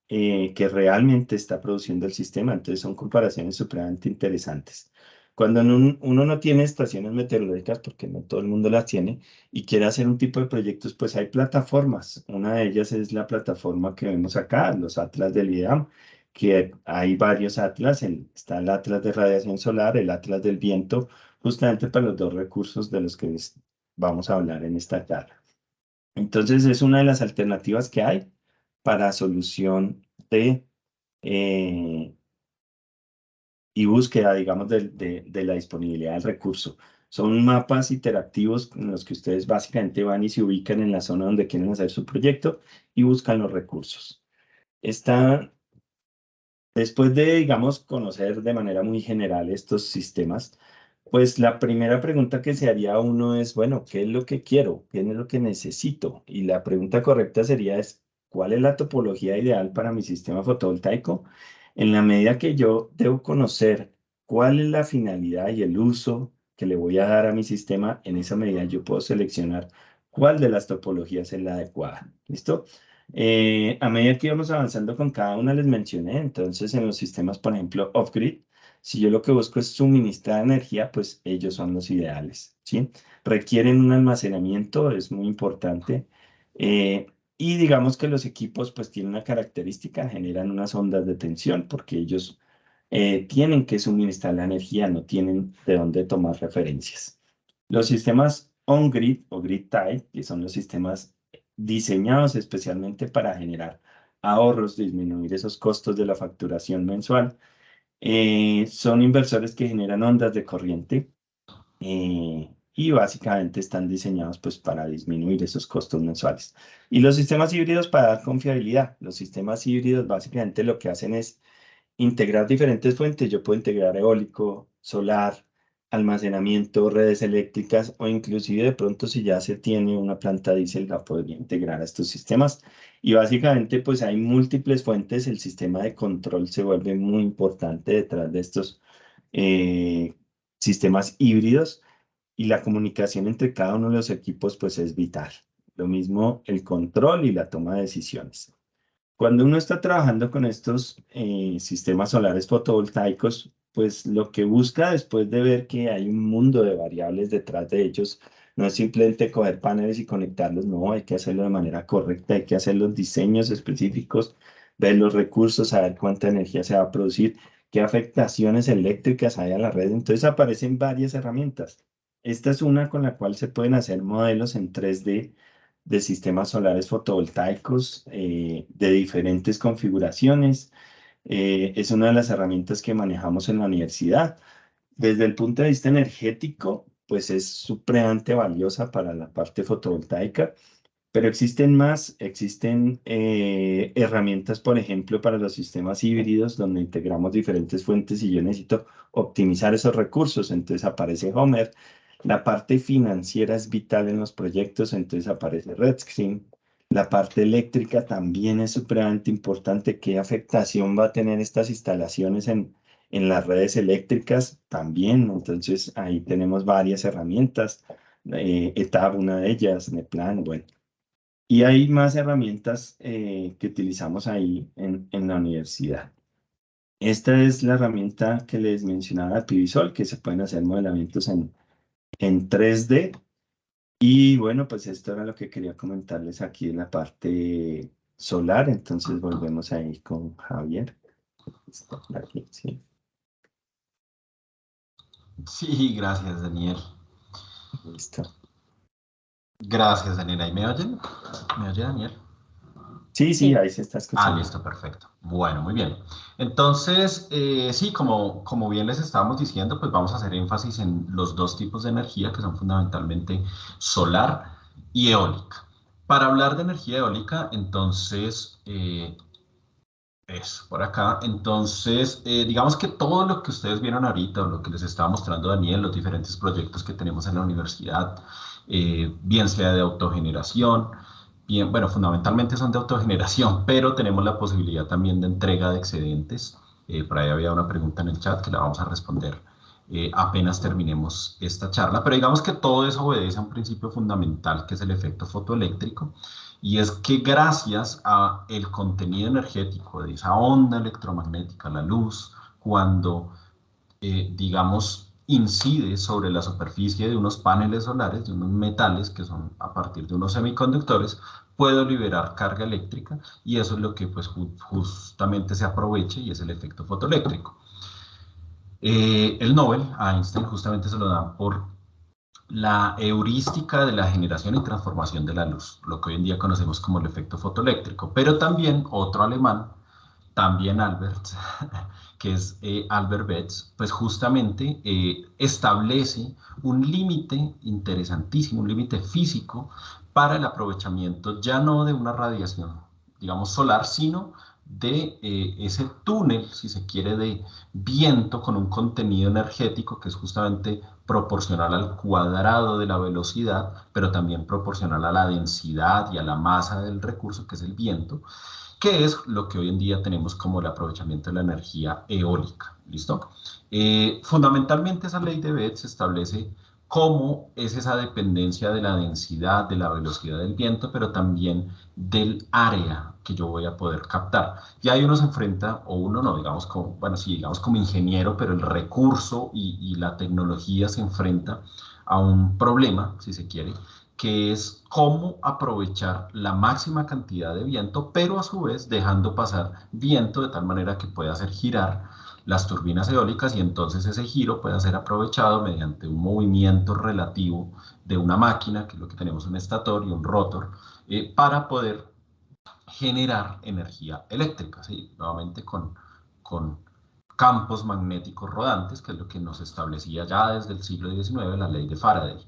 que realmente está produciendo el sistema. Entonces son comparaciones supremamente interesantes. Cuando uno no tiene estaciones meteorológicas, porque no todo el mundo las tiene, y quiere hacer un tipo de proyectos, pues hay plataformas. Una de ellas es la plataforma que vemos acá, los Atlas del IDEAM, que hay varios atlas, está el atlas de radiación solar, el atlas del viento, justamente para los dos recursos de los que vamos a hablar en esta charla. Entonces es una de las alternativas que hay para solución eh, y búsqueda, digamos, de la disponibilidad del recurso. Son mapas interactivos en los que ustedes básicamente van y se ubican en la zona donde quieren hacer su proyecto y buscan los recursos. Después de, digamos, conocer de manera muy general estos sistemas, pues la primera pregunta que se haría uno es, bueno, ¿qué es lo que quiero? ¿Qué es lo que necesito? Y la pregunta correcta sería ¿cuál es la topología ideal para mi sistema fotovoltaico? En la medida que yo debo conocer cuál es la finalidad y el uso que le voy a dar a mi sistema, en esa medida yo puedo seleccionar cuál de las topologías es la adecuada. ¿Listo? A medida que íbamos avanzando con cada una les mencioné, entonces en los sistemas, por ejemplo, off-grid, si yo lo que busco es suministrar energía, pues ellos son los ideales, ¿sí? Requieren un almacenamiento, es muy importante. Y digamos que los equipos pues tienen una característica, generan unas ondas de tensión porque ellos tienen que suministrar la energía, no tienen de dónde tomar referencias. Los sistemas on-grid o grid-tied, que son los sistemas diseñados especialmente para generar ahorros, disminuir esos costos de la facturación mensual, son inversores que generan ondas de corriente y básicamente están diseñados pues para disminuir esos costos mensuales. Y los sistemas híbridos para dar confiabilidad. Los sistemas híbridos básicamente lo que hacen es integrar diferentes fuentes. Yo puedo integrar eólico, solar, almacenamiento, redes eléctricas o inclusive de pronto si ya se tiene una planta diésel la podría integrar a estos sistemas. Y básicamente pues hay múltiples fuentes. El sistema de control se vuelve muy importante detrás de estos eh, sistemas híbridos y la comunicación entre cada uno de los equipos pues es vital. Lo mismo el control y la toma de decisiones. Cuando uno está trabajando con estos sistemas solares fotovoltaicos, pues lo que busca después de ver que hay un mundo de variables detrás de ellos, no es simplemente coger paneles y conectarlos, no, hay que hacerlo de manera correcta, hay que hacer los diseños específicos, ver los recursos, saber cuánta energía se va a producir, qué afectaciones eléctricas hay a la red. Entonces aparecen varias herramientas. Esta es una con la cual se pueden hacer modelos en 3D de sistemas solares fotovoltaicos de diferentes configuraciones. Es una de las herramientas que manejamos en la universidad. Desde el punto de vista energético, pues es supremamente valiosa para la parte fotovoltaica, pero existen más, existen herramientas, por ejemplo, para los sistemas híbridos, donde integramos diferentes fuentes y yo necesito optimizar esos recursos. Entonces aparece Homer. La parte financiera es vital en los proyectos, entonces aparece RedScreen. La parte eléctrica también es supremamente importante. ¿Qué afectación va a tener estas instalaciones en las redes eléctricas? También, entonces ahí tenemos varias herramientas. ETAP, una de ellas, Neplan, bueno. Y hay más herramientas que utilizamos ahí en la universidad. Esta es la herramienta que les mencionaba, Pivisol, que se pueden hacer modelamientos en 3D. Y bueno, pues esto era lo que quería comentarles aquí en la parte solar. Entonces volvemos ahí con Javier. Está por aquí, sí. Sí, gracias, Daniel. Listo. Gracias, Daniel. ¿Ahí me oyen? ¿Me oye, Daniel? Sí, sí, ahí se está Ah, escuchando. listo, perfecto. Bueno, muy bien. Entonces, sí, como bien les estábamos diciendo, pues vamos a hacer énfasis en los dos tipos de energía que son fundamentalmente solar y eólica. Para hablar de energía eólica, entonces, es por acá. Entonces, digamos que todo lo que ustedes vieron ahorita, o lo que les estaba mostrando Daniel, los diferentes proyectos que tenemos en la universidad, bien sea de autogeneración, bien, bueno, fundamentalmente son de autogeneración, pero tenemos la posibilidad también de entrega de excedentes. Por ahí había una pregunta en el chat que la vamos a responder apenas terminemos esta charla, pero digamos que todo eso obedece a un principio fundamental que es el efecto fotoeléctrico, y es que gracias a el contenido energético de esa onda electromagnética, la luz, cuando digamos, incide sobre la superficie de unos paneles solares, de unos metales que son a partir de unos semiconductores, puedo liberar carga eléctrica y eso es lo que pues justamente se aprovecha y es el efecto fotoeléctrico. El Nobel a Einstein justamente se lo dan por la heurística de la generación y transformación de la luz, lo que hoy en día conocemos como el efecto fotoeléctrico, pero también otro alemán también Albert, que es Albert Betz, pues justamente establece un límite interesantísimo, un límite físico para el aprovechamiento ya no de una radiación, digamos, solar, sino de ese túnel, si se quiere, de viento con un contenido energético que es justamente proporcional al cuadrado de la velocidad, pero también proporcional a la densidad y a la masa del recurso, que es el viento, que es lo que hoy en día tenemos como el aprovechamiento de la energía eólica. ¿Listo? Fundamentalmente esa ley de Betz establece cómo es esa dependencia de la densidad, de la velocidad del viento, pero también del área que yo voy a poder captar. Y ahí uno se enfrenta, o uno no, digamos como, bueno, sí, digamos como ingeniero, pero el recurso y la tecnología se enfrenta a un problema, si se quiere, que es cómo aprovechar la máxima cantidad de viento, pero a su vez dejando pasar viento de tal manera que pueda hacer girar las turbinas eólicas y entonces ese giro pueda ser aprovechado mediante un movimiento relativo de una máquina, que es lo que tenemos un estator y un rotor, para poder generar energía eléctrica, ¿sí? Nuevamente con campos magnéticos rodantes, que es lo que nos establecía ya desde el siglo XIX la ley de Faraday.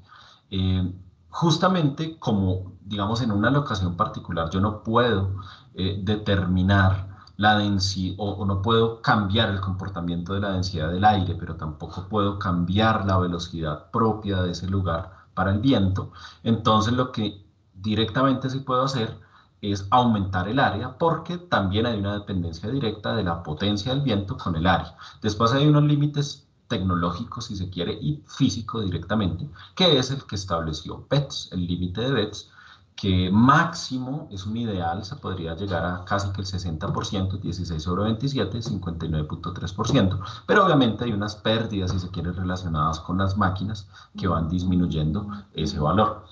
Eh, Justamente como, digamos, en una locación particular yo no puedo determinar la densidad o no puedo cambiar el comportamiento de la densidad del aire, pero tampoco puedo cambiar la velocidad propia de ese lugar para el viento, entonces lo que directamente sí puedo hacer es aumentar el área porque también hay una dependencia directa de la potencia del viento con el área. Después hay unos límites tecnológicos, si se quiere, y físico directamente, que es el que estableció Betz, el límite de Betz, que máximo es un ideal, se podría llegar a casi que el 60%, 16 sobre 27, 59.3%, pero obviamente hay unas pérdidas, si se quiere, relacionadas con las máquinas que van disminuyendo ese valor.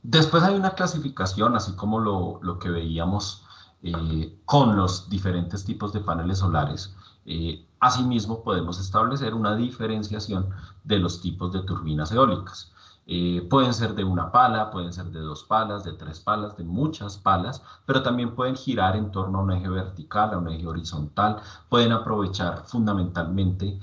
Después hay una clasificación, así como lo que veíamos con los diferentes tipos de paneles solares. Asimismo, podemos establecer una diferenciación de los tipos de turbinas eólicas. Pueden ser de una pala, pueden ser de dos palas, de tres palas, de muchas palas, pero también pueden girar en torno a un eje vertical, a un eje horizontal, pueden aprovechar fundamentalmente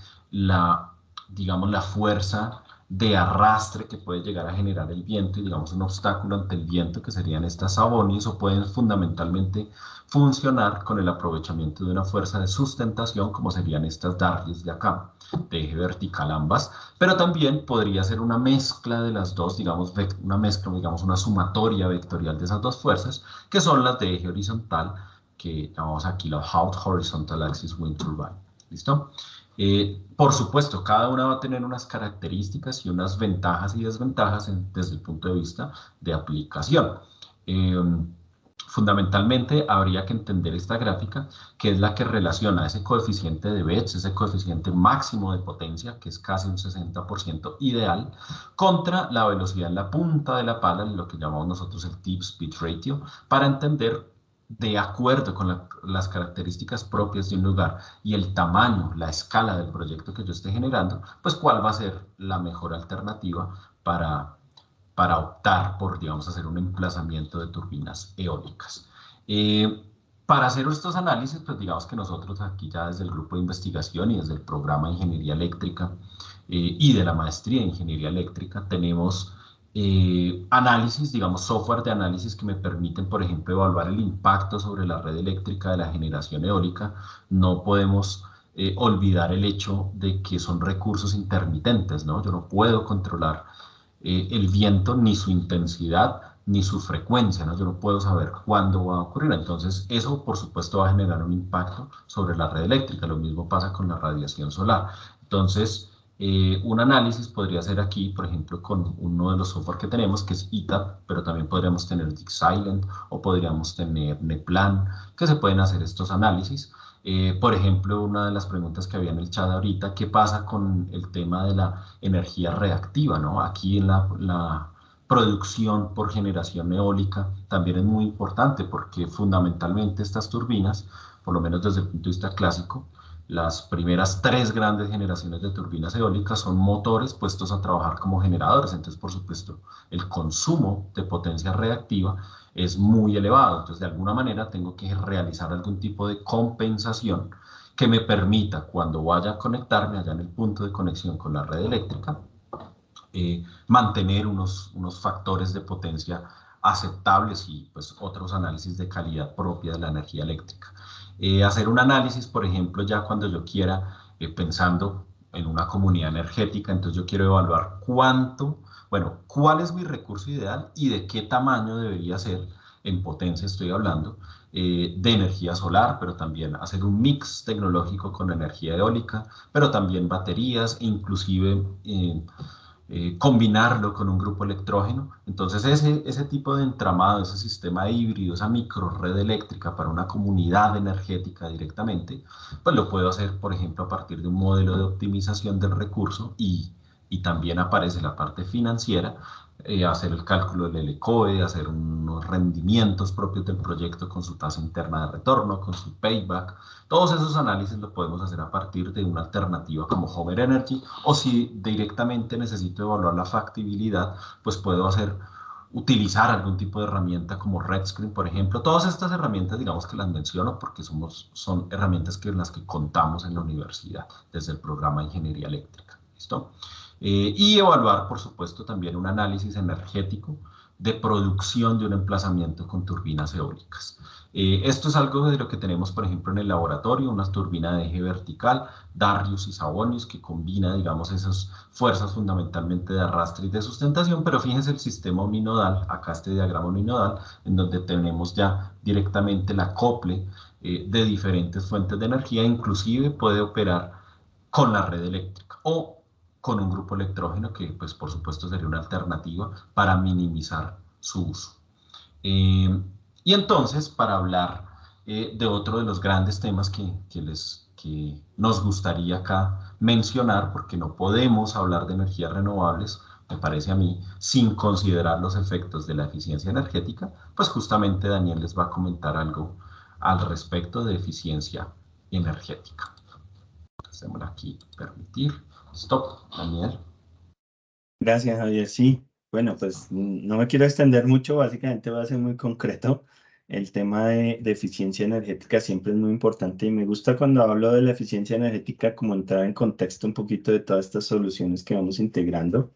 digamos, la fuerza de arrastre que puede llegar a generar el viento y digamos un obstáculo ante el viento que serían estas sabonis o pueden fundamentalmente funcionar con el aprovechamiento de una fuerza de sustentación como serían estas darlies de acá, de eje vertical ambas, pero también podría ser una mezcla de las dos, digamos una mezcla, digamos una sumatoria vectorial de esas dos fuerzas que son las de eje horizontal que llamamos aquí la Hot Horizontal Axis Wind Turbine. ¿Listo? Por supuesto, cada una va a tener unas características y unas ventajas y desventajas desde el punto de vista de aplicación. Fundamentalmente habría que entender esta gráfica, que es la que relaciona ese coeficiente de Betz, ese coeficiente máximo de potencia, que es casi un 60% ideal, contra la velocidad en la punta de la pala, lo que llamamos nosotros el tip-speed ratio, para entender de acuerdo con las características propias de un lugar y el tamaño, la escala del proyecto que yo esté generando, pues cuál va a ser la mejor alternativa para optar por, digamos, hacer un emplazamiento de turbinas eólicas. Para hacer estos análisis, pues digamos que nosotros aquí ya desde el grupo de investigación y desde el programa de Ingeniería Eléctrica y de la maestría de Ingeniería Eléctrica tenemos análisis, digamos, software de análisis que me permiten, por ejemplo, evaluar el impacto sobre la red eléctrica de la generación eólica. No podemos olvidar el hecho de que son recursos intermitentes, ¿no? Yo no puedo controlar el viento, ni su intensidad, ni su frecuencia, ¿no? Yo no puedo saber cuándo va a ocurrir. Entonces, eso, por supuesto, va a generar un impacto sobre la red eléctrica. Lo mismo pasa con la radiación solar. Entonces, un análisis podría ser aquí, por ejemplo, con uno de los software que tenemos, que es ETAP, pero también podríamos tener DeepSilent o podríamos tener Neplan, que se pueden hacer estos análisis. Por ejemplo, una de las preguntas que había en el chat ahorita, ¿qué pasa con el tema de la energía reactiva, ¿no? Aquí en la producción por generación eólica también es muy importante porque fundamentalmente estas turbinas, por lo menos desde el punto de vista clásico, las primeras tres grandes generaciones de turbinas eólicas son motores puestos a trabajar como generadores. Entonces, por supuesto, el consumo de potencia reactiva es muy elevado. Entonces, de alguna manera tengo que realizar algún tipo de compensación que me permita, cuando vaya a conectarme allá en el punto de conexión con la red eléctrica, mantener unos factores de potencia aceptables y pues otros análisis de calidad propia de la energía eléctrica. Hacer un análisis, por ejemplo, ya cuando yo quiera, pensando en una comunidad energética, entonces yo quiero evaluar cuál es mi recurso ideal y de qué tamaño debería ser, en potencia estoy hablando, de energía solar, pero también hacer un mix tecnológico con energía eólica, pero también baterías, inclusive combinarlo con un grupo electrógeno. Entonces ese tipo de entramado, ese sistema híbrido, esa microred eléctrica para una comunidad energética directamente, pues lo puedo hacer, por ejemplo, a partir de un modelo de optimización del recurso y también aparece la parte financiera, hacer el cálculo del LCOE, hacer unos rendimientos propios del proyecto con su tasa interna de retorno, con su payback. Todos esos análisis lo podemos hacer a partir de una alternativa como Homer Energy, o si directamente necesito evaluar la factibilidad, pues puedo utilizar algún tipo de herramienta como RedScreen, por ejemplo. Todas estas herramientas, digamos que las menciono porque son herramientas en las que contamos en la universidad desde el programa de Ingeniería Eléctrica. ¿Listo? Y evaluar, por supuesto, también un análisis energético de producción de un emplazamiento con turbinas eólicas. Esto es algo de lo que tenemos, por ejemplo, en el laboratorio, una turbina de eje vertical, Darius y Savonius, que combina, digamos, esas fuerzas fundamentalmente de arrastre y de sustentación, pero fíjense el sistema uninodal, acá este diagrama uninodal, en donde tenemos ya directamente el acople de diferentes fuentes de energía, inclusive puede operar con la red eléctrica o con un grupo electrógeno que, pues, por supuesto, sería una alternativa para minimizar su uso. Y entonces, para hablar de otro de los grandes temas que nos gustaría acá mencionar, porque no podemos hablar de energías renovables, me parece a mí, sin considerar los efectos de la eficiencia energética, pues justamente Daniel les va a comentar algo al respecto de eficiencia energética. Hacemos aquí, permitir. Stop, Daniel. Gracias, Javier. Sí, bueno, pues no me quiero extender mucho, básicamente va a ser muy concreto. El tema de eficiencia energética siempre es muy importante y me gusta cuando hablo de la eficiencia energética como entrar en contexto un poquito de todas estas soluciones que vamos integrando.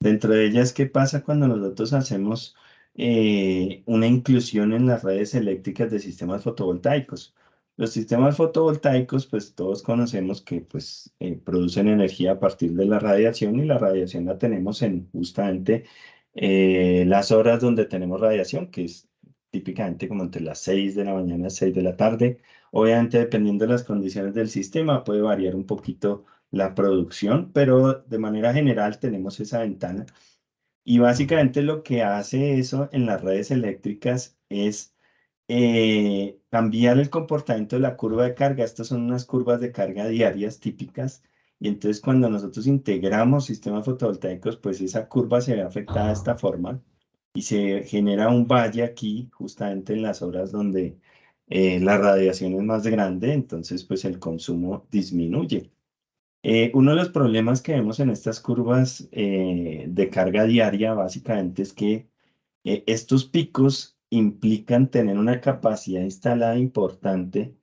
Dentro de ellas, ¿qué pasa cuando nosotros hacemos una inclusión en las redes eléctricas de sistemas fotovoltaicos? Los sistemas fotovoltaicos, pues todos conocemos que pues, producen energía a partir de la radiación y la radiación la tenemos en justamente las horas donde tenemos radiación, que es típicamente como entre las 6 de la mañana y 6 de la tarde. Obviamente, dependiendo de las condiciones del sistema, puede variar un poquito la producción, pero de manera general tenemos esa ventana. Y básicamente lo que hace eso en las redes eléctricas es cambiar el comportamiento de la curva de carga. Estas son unas curvas de carga diarias típicas. Y entonces cuando nosotros integramos sistemas fotovoltaicos, pues esa curva se ve afectada de esta forma y se genera un valle aquí justamente en las horas donde la radiación es más grande, entonces pues el consumo disminuye. Uno de los problemas que vemos en estas curvas de carga diaria básicamente es que estos picos implican tener una capacidad instalada importante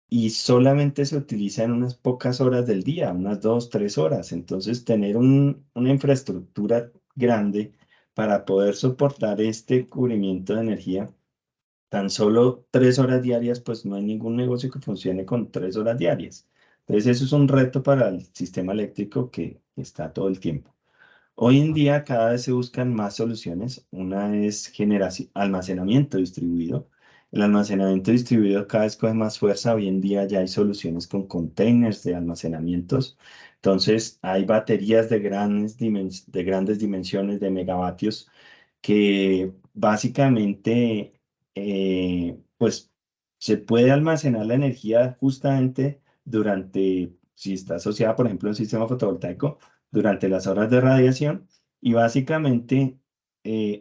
y solamente se utiliza en unas pocas horas del día, unas 2, 3 horas. Entonces, tener una infraestructura grande para poder soportar este cubrimiento de energía, tan solo 3 horas diarias, pues no hay ningún negocio que funcione con 3 horas diarias. Entonces, eso es un reto para el sistema eléctrico que está todo el tiempo. Hoy en día cada vez se buscan más soluciones. Una es almacenamiento distribuido. El almacenamiento distribuido cada vez coge más fuerza. Hoy en día ya hay soluciones con containers de almacenamientos. Entonces hay baterías de grandes dimensiones de megavatios que básicamente pues se puede almacenar la energía justamente durante, si está asociada por ejemplo a un sistema fotovoltaico, durante las horas de radiación y básicamente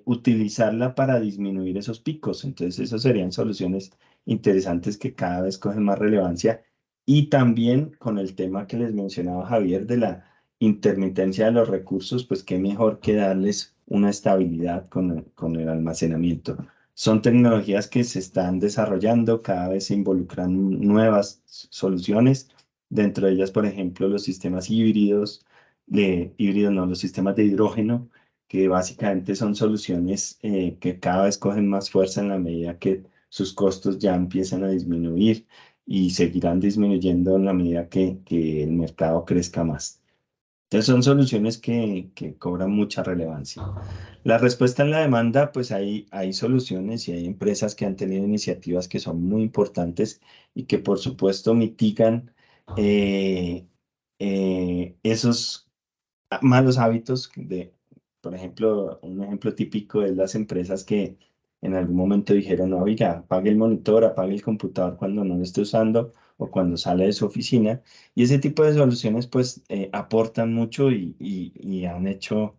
utilizarla para disminuir esos picos. Entonces, esas serían soluciones interesantes que cada vez cogen más relevancia y también con el tema que les mencionaba Javier de la intermitencia de los recursos, pues qué mejor que darles una estabilidad con el almacenamiento. Son tecnologías que se están desarrollando, cada vez se involucran nuevas soluciones. Dentro de ellas, por ejemplo, los sistemas híbridos no, los sistemas de hidrógeno, que básicamente son soluciones que cada vez cogen más fuerza en la medida que sus costos ya empiezan a disminuir y seguirán disminuyendo en la medida que el mercado crezca más. Entonces son soluciones que cobran mucha relevancia. La respuesta en la demanda, pues hay soluciones y hay empresas que han tenido iniciativas que son muy importantes y que por supuesto mitigan eh, esos malos hábitos por ejemplo, un ejemplo típico es las empresas que en algún momento dijeron, no, oiga, apague el monitor, apague el computador cuando no lo esté usando o cuando sale de su oficina. Y ese tipo de soluciones pues aportan mucho y han hecho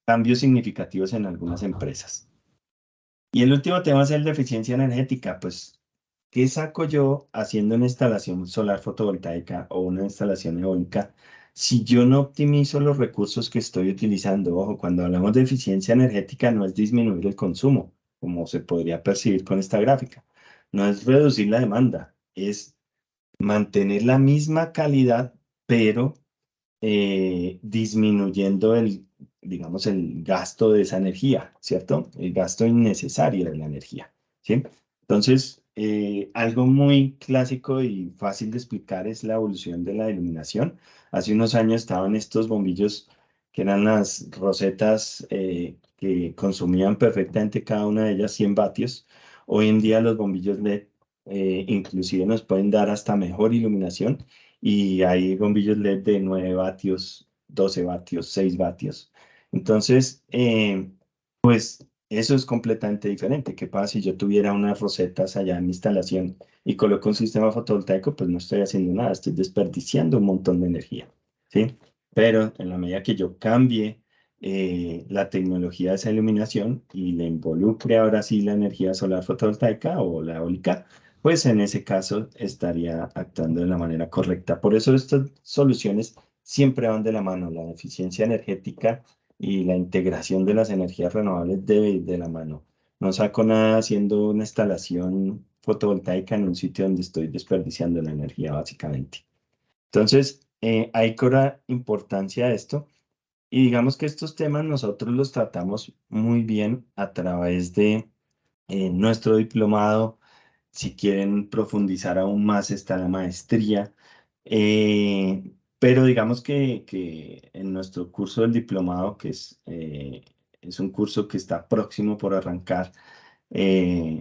cambios significativos en algunas empresas. Y el último tema es el de eficiencia energética. Pues, ¿qué saco yo haciendo una instalación solar fotovoltaica o una instalación eólica si yo no optimizo los recursos que estoy utilizando? Ojo, cuando hablamos de eficiencia energética no es disminuir el consumo, como se podría percibir con esta gráfica. No es reducir la demanda, es mantener la misma calidad, pero disminuyendo digamos, el gasto de esa energía, ¿cierto? El gasto innecesario de la energía, ¿sí? Entonces, algo muy clásico y fácil de explicar es la evolución de la iluminación. Hace unos años estaban estos bombillos que eran las rosetas que consumían perfectamente cada una de ellas 100 vatios. Hoy en día los bombillos LED inclusive nos pueden dar hasta mejor iluminación y hay bombillos LED de 9 vatios, 12 vatios, 6 vatios. Entonces, pues eso es completamente diferente. ¿Qué pasa si yo tuviera unas rosetas allá en mi instalación y coloco un sistema fotovoltaico? Pues no estoy haciendo nada, estoy desperdiciando un montón de energía, ¿sí? Pero en la medida que yo cambie la tecnología de esa iluminación y le involucre ahora sí la energía solar fotovoltaica o la eólica, pues en ese caso estaría actuando de la manera correcta. Por eso estas soluciones siempre van de la mano. La eficiencia energética y la integración de las energías renovables debe ir de la mano. No saco nada haciendo una instalación fotovoltaica en un sitio donde estoy desperdiciando la energía, básicamente. Entonces, hay cobra importancia a esto. Y digamos que estos temas nosotros los tratamos muy bien a través de nuestro diplomado. Si quieren profundizar aún más, está la maestría. Pero digamos que en nuestro curso del diplomado, es un curso que está próximo por arrancar,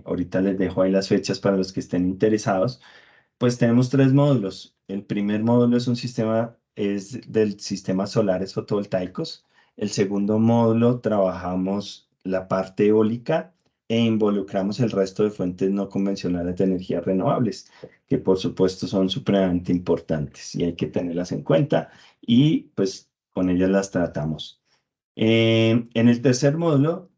ahorita les dejo ahí las fechas para los que estén interesados, pues tenemos tres módulos. El primer módulo es del sistema solares fotovoltaicos. El segundo módulo trabajamos la parte eólica e involucramos el resto de fuentes no convencionales de energías renovables, que por supuesto son supremamente importantes y hay que tenerlas en cuenta y pues con ellas las tratamos. En el tercer módulo,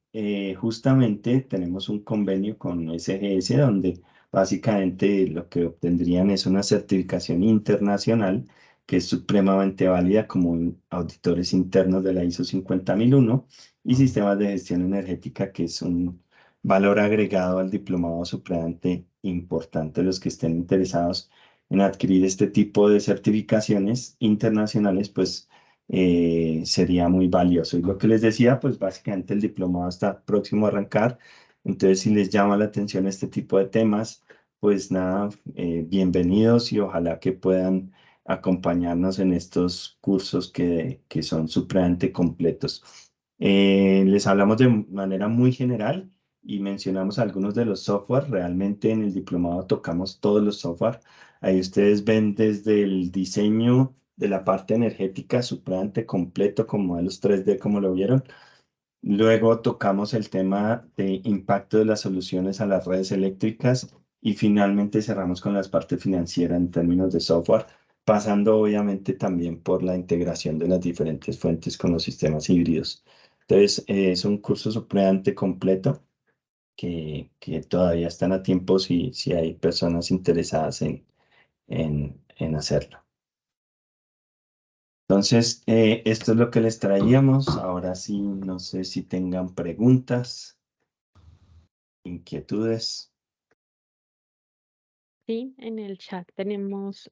justamente tenemos un convenio con SGS donde básicamente lo que obtendrían es una certificación internacional que es supremamente válida como auditores internos de la ISO 50001 y sistemas de gestión energética, que es un valor agregado al diplomado supremamente importante. Los que estén interesados en adquirir este tipo de certificaciones internacionales, pues sería muy valioso. Y lo que les decía, pues básicamente el diplomado está próximo a arrancar. Entonces, si les llama la atención este tipo de temas, pues nada, bienvenidos y ojalá que puedan acompañarnos en estos cursos que son supremamente completos. Les hablamos de manera muy general y mencionamos algunos de los software. Realmente en el diplomado tocamos todos los software. Ahí ustedes ven desde el diseño de la parte energética supremamente completo con modelos 3D como lo vieron. Luego tocamos el tema de impacto de las soluciones a las redes eléctricas y finalmente cerramos con la parte financiera en términos de software, pasando obviamente también por la integración de las diferentes fuentes con los sistemas híbridos. Entonces, es un curso supremamente completo que todavía están a tiempo si hay personas interesadas en hacerlo. Entonces, esto es lo que les traíamos. Ahora sí, no sé si tengan preguntas. ¿Inquietudes? Sí, en el chat tenemos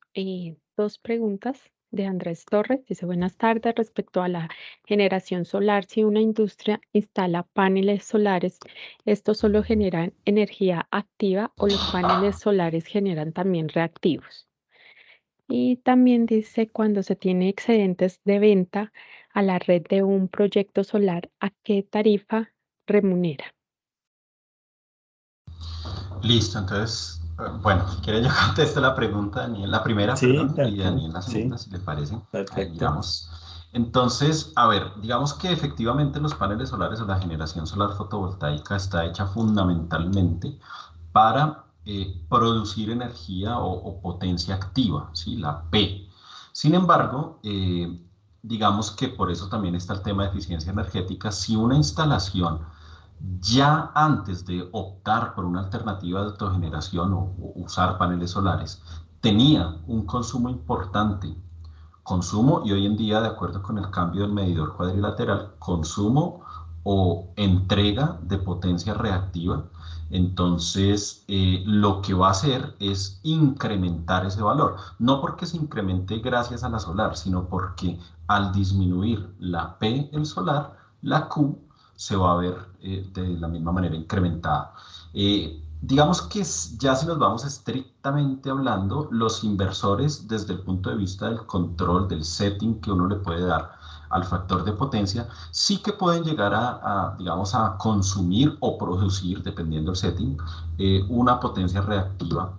dos preguntas de Andrés Torres. Dice, buenas tardes. Respecto a la generación solar, si una industria instala paneles solares, ¿estos solo generan energía activa o los paneles solares generan también reactivos? Y también dice, cuando se tiene excedentes de venta a la red de un proyecto solar, ¿a qué tarifa remunera? Listo, entonces, bueno, si quiere yo contesto la pregunta, Daniel, la primera, Sí, perdón, y tranquilo. Daniel la segunda, Sí, si le parece. Ahí perfecto. miramos. Entonces, a ver, digamos que efectivamente los paneles solares o la generación solar fotovoltaica está hecha fundamentalmente para producir energía o potencia activa, ¿sí? La P. Sin embargo, digamos que por eso también está el tema de eficiencia energética. Si una instalación ya antes de optar por una alternativa de autogeneración o usar paneles solares, tenía un consumo importante, consumo y hoy en día, de acuerdo con el cambio del medidor cuadrilateral, consumo o entrega de potencia reactiva, entonces lo que va a hacer es incrementar ese valor, no porque se incremente gracias a la solar, sino porque al disminuir la P, el solar, la Q se va a ver de la misma manera incrementada. Digamos que ya si nos vamos estrictamente hablando, los inversores desde el punto de vista del control, del setting que uno le puede dar al factor de potencia, sí que pueden llegar digamos, a consumir o producir, dependiendo del setting, una potencia reactiva,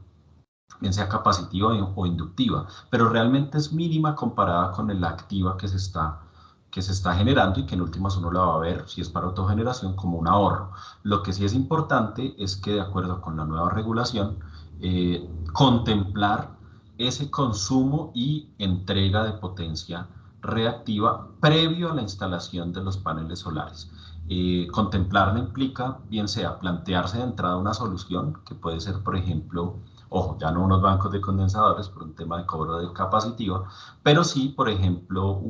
bien sea capacitiva o inductiva, pero realmente es mínima comparada con la activa que se está generando y que en últimas uno la va a ver, si es para autogeneración, como un ahorro. Lo que sí es importante es que de acuerdo con la nueva regulación, contemplar ese consumo y entrega de potencia reactiva previo a la instalación de los paneles solares. Contemplarla implica, bien sea plantearse de entrada una solución, que puede ser, por ejemplo, ojo, ya no unos bancos de condensadores por un tema de cobro de capacitiva, pero sí, por ejemplo,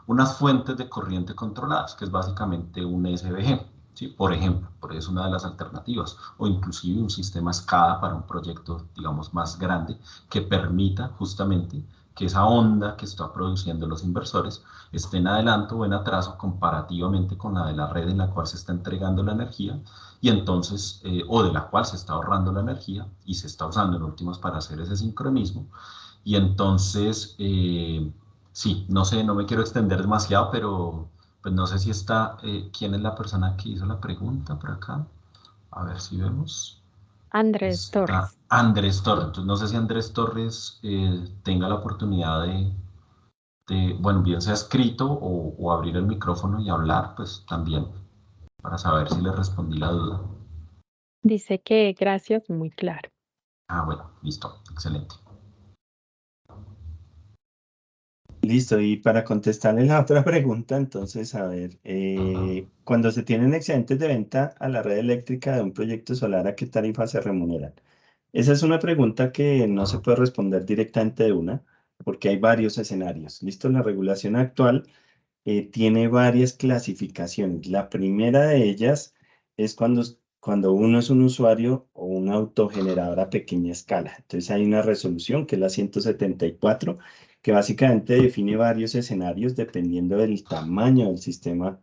unas fuentes de corriente controladas, que es básicamente un SVG, ¿sí? Por ejemplo, por eso es una de las alternativas, o inclusive un sistema SCADA para un proyecto, digamos, más grande, que permita justamente que esa onda que está produciendo los inversores esté en adelanto o en atraso comparativamente con la de la red en la cual se está entregando la energía y entonces, o de la cual se está ahorrando la energía y se está usando en últimas para hacer ese sincronismo. Y entonces, sí, no sé, no me quiero extender demasiado, pero pues no sé si está, ¿quién es la persona que hizo la pregunta por acá? A ver si vemos. Andrés Está Torres. Andrés Torres. Entonces, no sé si Andrés Torres tenga la oportunidad bueno, bien sea escrito o abrir el micrófono y hablar, pues también, para saber si le respondí la duda. Dice que gracias, muy claro. Ah, bueno, listo, excelente. Listo, y para contestarle la otra pregunta, entonces, a ver, cuando se tienen excedentes de venta a la red eléctrica de un proyecto solar, ¿a qué tarifa se remuneran? Esa es una pregunta que no se puede responder directamente de una, porque hay varios escenarios. Listo, la regulación actual tiene varias clasificaciones. La primera de ellas es cuando uno es un usuario o un autogenerador a pequeña escala. Entonces hay una resolución que es la 174, que básicamente define varios escenarios dependiendo del tamaño del sistema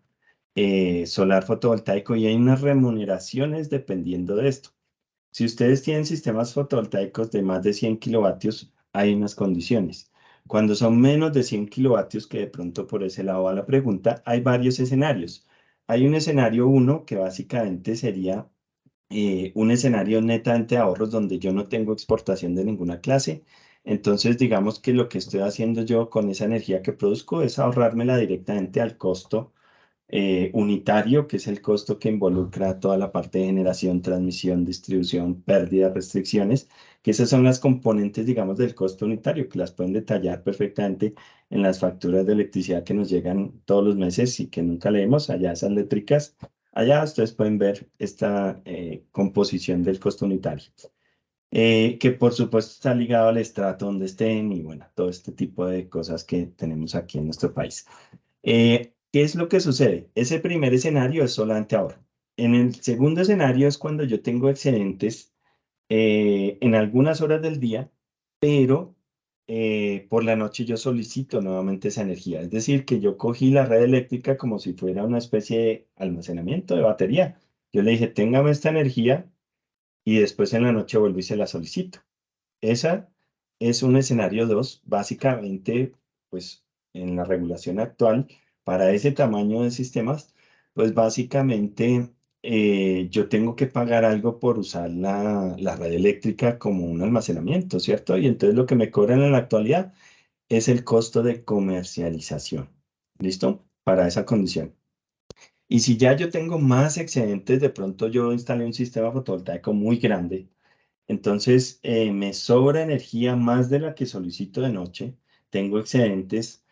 solar fotovoltaico y hay unas remuneraciones dependiendo de esto. Si ustedes tienen sistemas fotovoltaicos de más de 100 kilovatios, hay unas condiciones. Cuando son menos de 100 kilovatios, que de pronto por ese lado va la pregunta, hay varios escenarios. Hay un escenario 1 que básicamente sería un escenario netamente de ahorros donde yo no tengo exportación de ninguna clase. Entonces, digamos que lo que estoy haciendo yo con esa energía que produzco es ahorrármela directamente al costo unitario, que es el costo que involucra toda la parte de generación, transmisión, distribución, pérdida, restricciones, que esas son las componentes, digamos, del costo unitario, que las pueden detallar perfectamente en las facturas de electricidad que nos llegan todos los meses y que nunca leemos, allá esas eléctricas. Allá ustedes pueden ver esta composición del costo unitario, que por supuesto está ligado al estrato donde estén y bueno, todo este tipo de cosas que tenemos aquí en nuestro país. ¿Qué es lo que sucede? Ese primer escenario es solamente ahorro. En el segundo escenario es cuando yo tengo excedentes en algunas horas del día, pero por la noche yo solicito nuevamente esa energía. Es decir, que yo cogí la red eléctrica como si fuera una especie de almacenamiento de batería. Yo le dije, téngame esta energía y después en la noche vuelvo y se la solicito. Esa es un escenario 2 básicamente, pues en la regulación actual, para ese tamaño de sistemas, pues básicamente yo tengo que pagar algo por usar la red eléctrica como un almacenamiento, ¿cierto? Y entonces lo que me cobran en la actualidad es el costo de comercialización. ¿Listo? Para esa condición. Y si ya yo tengo más excedentes, de pronto yo instalé un sistema fotovoltaico muy grande, entonces, me sobra energía más de la que solicito de noche. Tengo excedentes,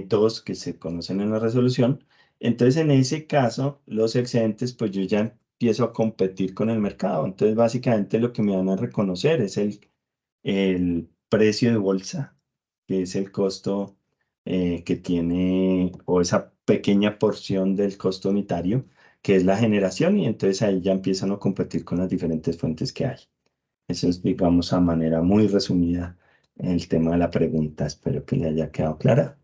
dos que se conocen en la resolución. Entonces, en ese caso, los excedentes, pues yo ya empiezo a competir con el mercado. Entonces, básicamente lo que me van a reconocer es el precio de bolsa, que es el costo que tiene, o esa pequeña porción del costo unitario, que es la generación. Y entonces ahí ya empiezan a competir con las diferentes fuentes que hay. Eso es, digamos, a manera muy resumida el tema de la pregunta. Espero que le haya quedado clara.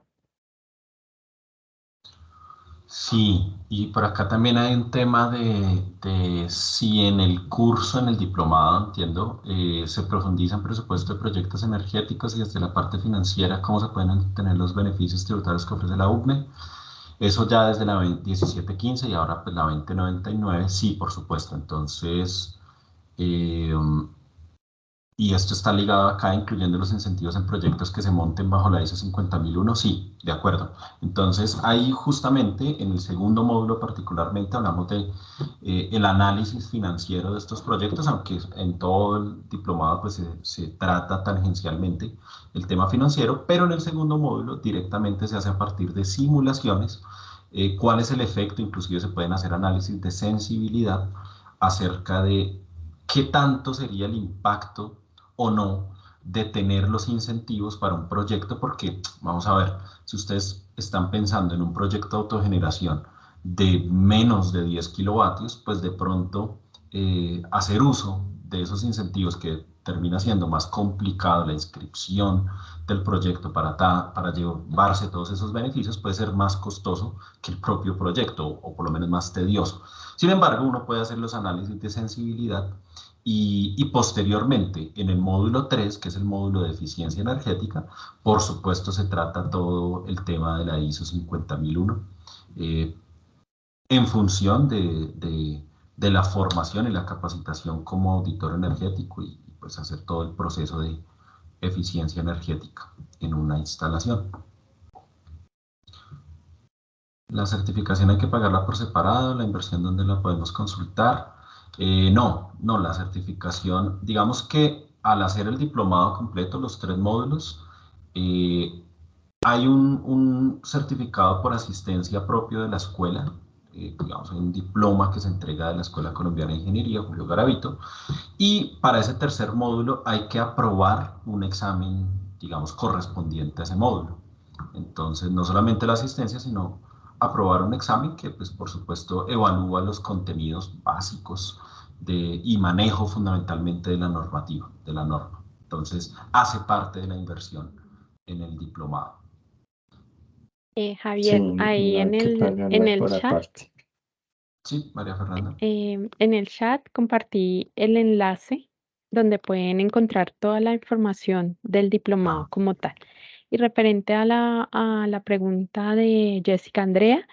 Sí, y por acá también hay un tema de si en el curso, en el diplomado, entiendo, se profundiza en presupuesto de proyectos energéticos y desde la parte financiera, cómo se pueden obtener los beneficios tributarios que ofrece la UCME. Eso ya desde la 1715 y ahora pues la 2099, sí, por supuesto. Entonces, eh, y esto está ligado acá, incluyendo los incentivos en proyectos que se monten bajo la ISO 50001, sí, de acuerdo. Entonces, ahí justamente en el segundo módulo particularmente hablamos de el análisis financiero de estos proyectos, aunque en todo el diplomado pues se trata tangencialmente el tema financiero, pero en el segundo módulo directamente se hace a partir de simulaciones, cuál es el efecto, inclusive se pueden hacer análisis de sensibilidad acerca de qué tanto sería el impacto o no de tener los incentivos para un proyecto, porque vamos a ver, si ustedes están pensando en un proyecto de autogeneración de menos de 10 kilovatios, pues de pronto hacer uso de esos incentivos que termina siendo más complicado la inscripción del proyecto para llevarse todos esos beneficios puede ser más costoso que el propio proyecto o por lo menos más tedioso. Sin embargo, uno puede hacer los análisis de sensibilidad y posteriormente, en el módulo 3, que es el módulo de eficiencia energética, por supuesto se trata todo el tema de la ISO 50001, eh, en función de la formación y la capacitación como auditor energético y pues hacer todo el proceso de eficiencia energética en una instalación. La certificación hay que pagarla por separado, la inversión donde la podemos consultar. No, la certificación, digamos que al hacer el diplomado completo, los 3 módulos, eh, hay un certificado por asistencia propio de la escuela, digamos, hay un diploma que se entrega de la Escuela Colombiana de Ingeniería, Julio Garavito, y para ese tercer módulo hay que aprobar un examen, digamos, correspondiente a ese módulo. Entonces, no solamente la asistencia, sino aprobar un examen que, pues, por supuesto, evalúa los contenidos básicos y manejo fundamentalmente de la normativa, de la norma. Entonces, hace parte de la inversión en el diplomado. Sí, Javier, ahí no hay que en pagarla el por chat, aparte. Sí, María Fernanda. en el chat compartí el enlace donde pueden encontrar toda la información del diplomado Ah, como tal. Y referente a la pregunta de Jessica Andrea,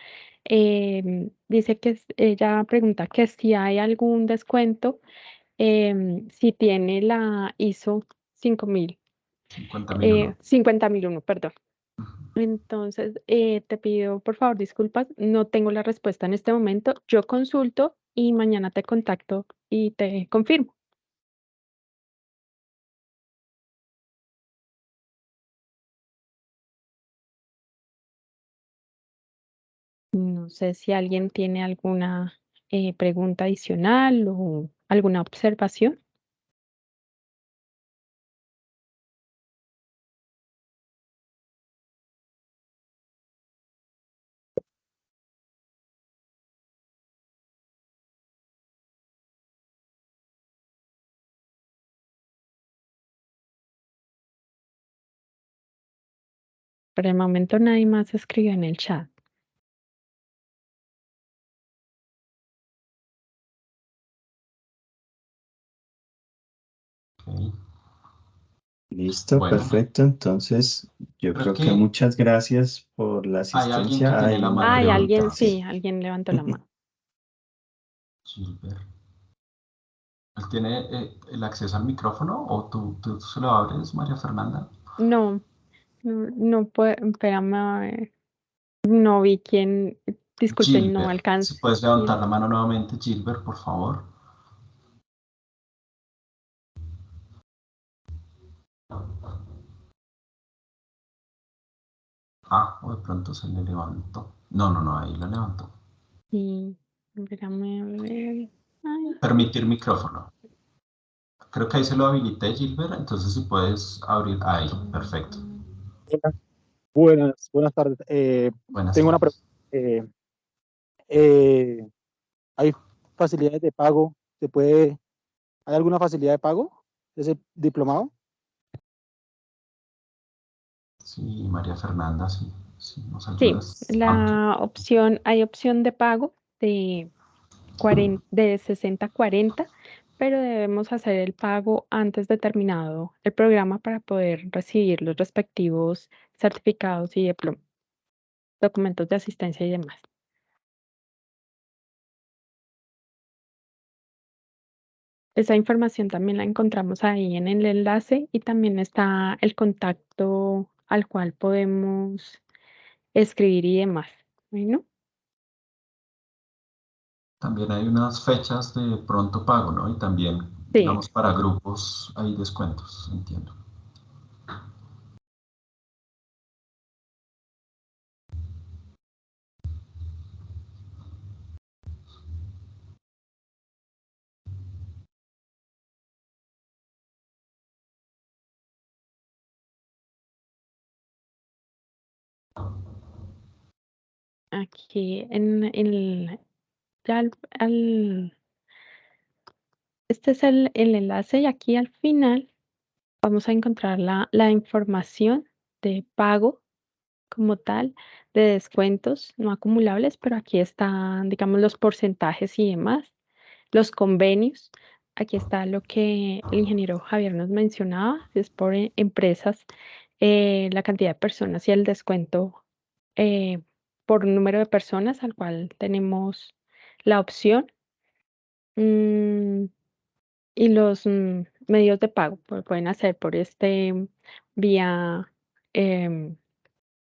dice que ella pregunta que si hay algún descuento si tiene la ISO 5000, 50.001. 50001, perdón. Entonces, te pido por favor disculpas, no tengo la respuesta en este momento. Yo consulto y mañana te contacto y te confirmo. No sé si alguien tiene alguna pregunta adicional o alguna observación. Por el momento nadie más escribió en el chat. Ok. Listo, Bueno, perfecto. Entonces, yo creo creo que que muchas gracias por la hay alguien que asistencia. tiene Hay la una mano Ay, alguien levantada. sí, alguien levantó la mano. Gilbert. ¿Él tiene el acceso al micrófono o tú se lo abres, María Fernanda? No, no puedo, espérame a ver. No vi quién, disculpen, no Gilbert, alcanzo. si puedes levantar la mano nuevamente, Gilbert, por favor. Ah, o de pronto se le levantó. No, ahí lo levantó. Sí, espérame a ver. Ay, Permitir micrófono. Creo que ahí se lo habilité, Gilbert, entonces si puedes abrir ahí, perfecto. Buenas tardes. Buenas Tengo una tardes. pregunta. Eh, eh, ¿Hay facilidades de pago? ¿Hay alguna facilidad de pago de ese diplomado? Sí, María Fernanda, sí, nos sí, ayudas. Aunque hay opción de pago de 60-40, pero debemos hacer el pago antes de terminado el programa para poder recibir los respectivos certificados y documentos de asistencia y demás. Esa información también la encontramos ahí en el enlace y también está el contacto al cual podemos escribir y demás. Bueno, también hay unas fechas de pronto pago, ¿no? Y también, sí, digamos, para grupos hay descuentos, entiendo. aquí ya este es el enlace y aquí al final vamos a encontrar la información de pago como tal, de descuentos no acumulables, pero aquí están, digamos, los porcentajes y demás, los convenios. Aquí está lo que el ingeniero Javier nos mencionaba, si es por empresas, la cantidad de personas y el descuento eh, por número de personas al cual tenemos la opción. Mm, y los medios de pago pueden hacer por vía em,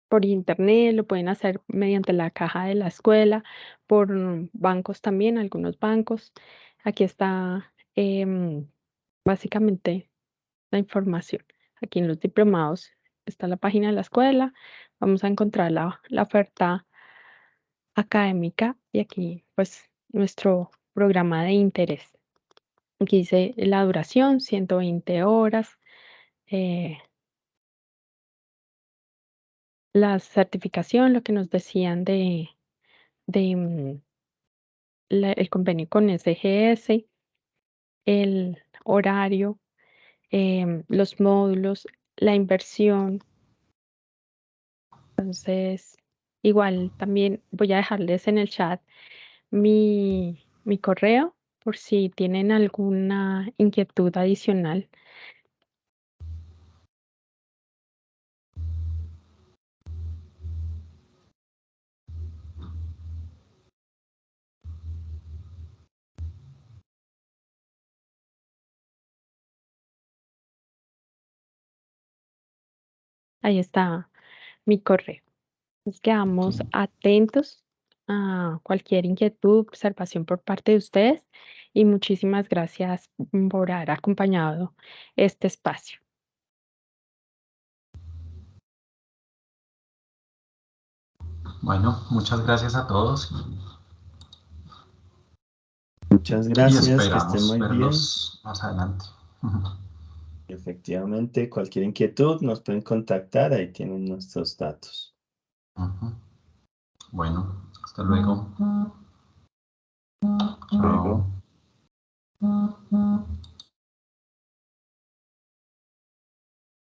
por internet, lo pueden hacer mediante la caja de la escuela, por bancos también, algunos bancos. Aquí está básicamente la información. Aquí en los diplomados está la página de la escuela. Vamos a encontrar la oferta académica y aquí pues nuestro programa de interés. Aquí dice la duración, 120 horas. eh, la certificación, lo que nos decían de el convenio con SGS, el horario, los módulos, la inversión. Entonces, igual también voy a dejarles en el chat mi correo por si tienen alguna inquietud adicional. Ahí está mi correo. Nos quedamos Ok. atentos a cualquier inquietud, observación por parte de ustedes y muchísimas gracias por haber acompañado este espacio. Bueno, muchas gracias a todos Muchas y gracias, que estén esperamos muy bien. verlos más adelante. Efectivamente, cualquier inquietud nos pueden contactar, ahí tienen nuestros datos. Bueno, hasta luego.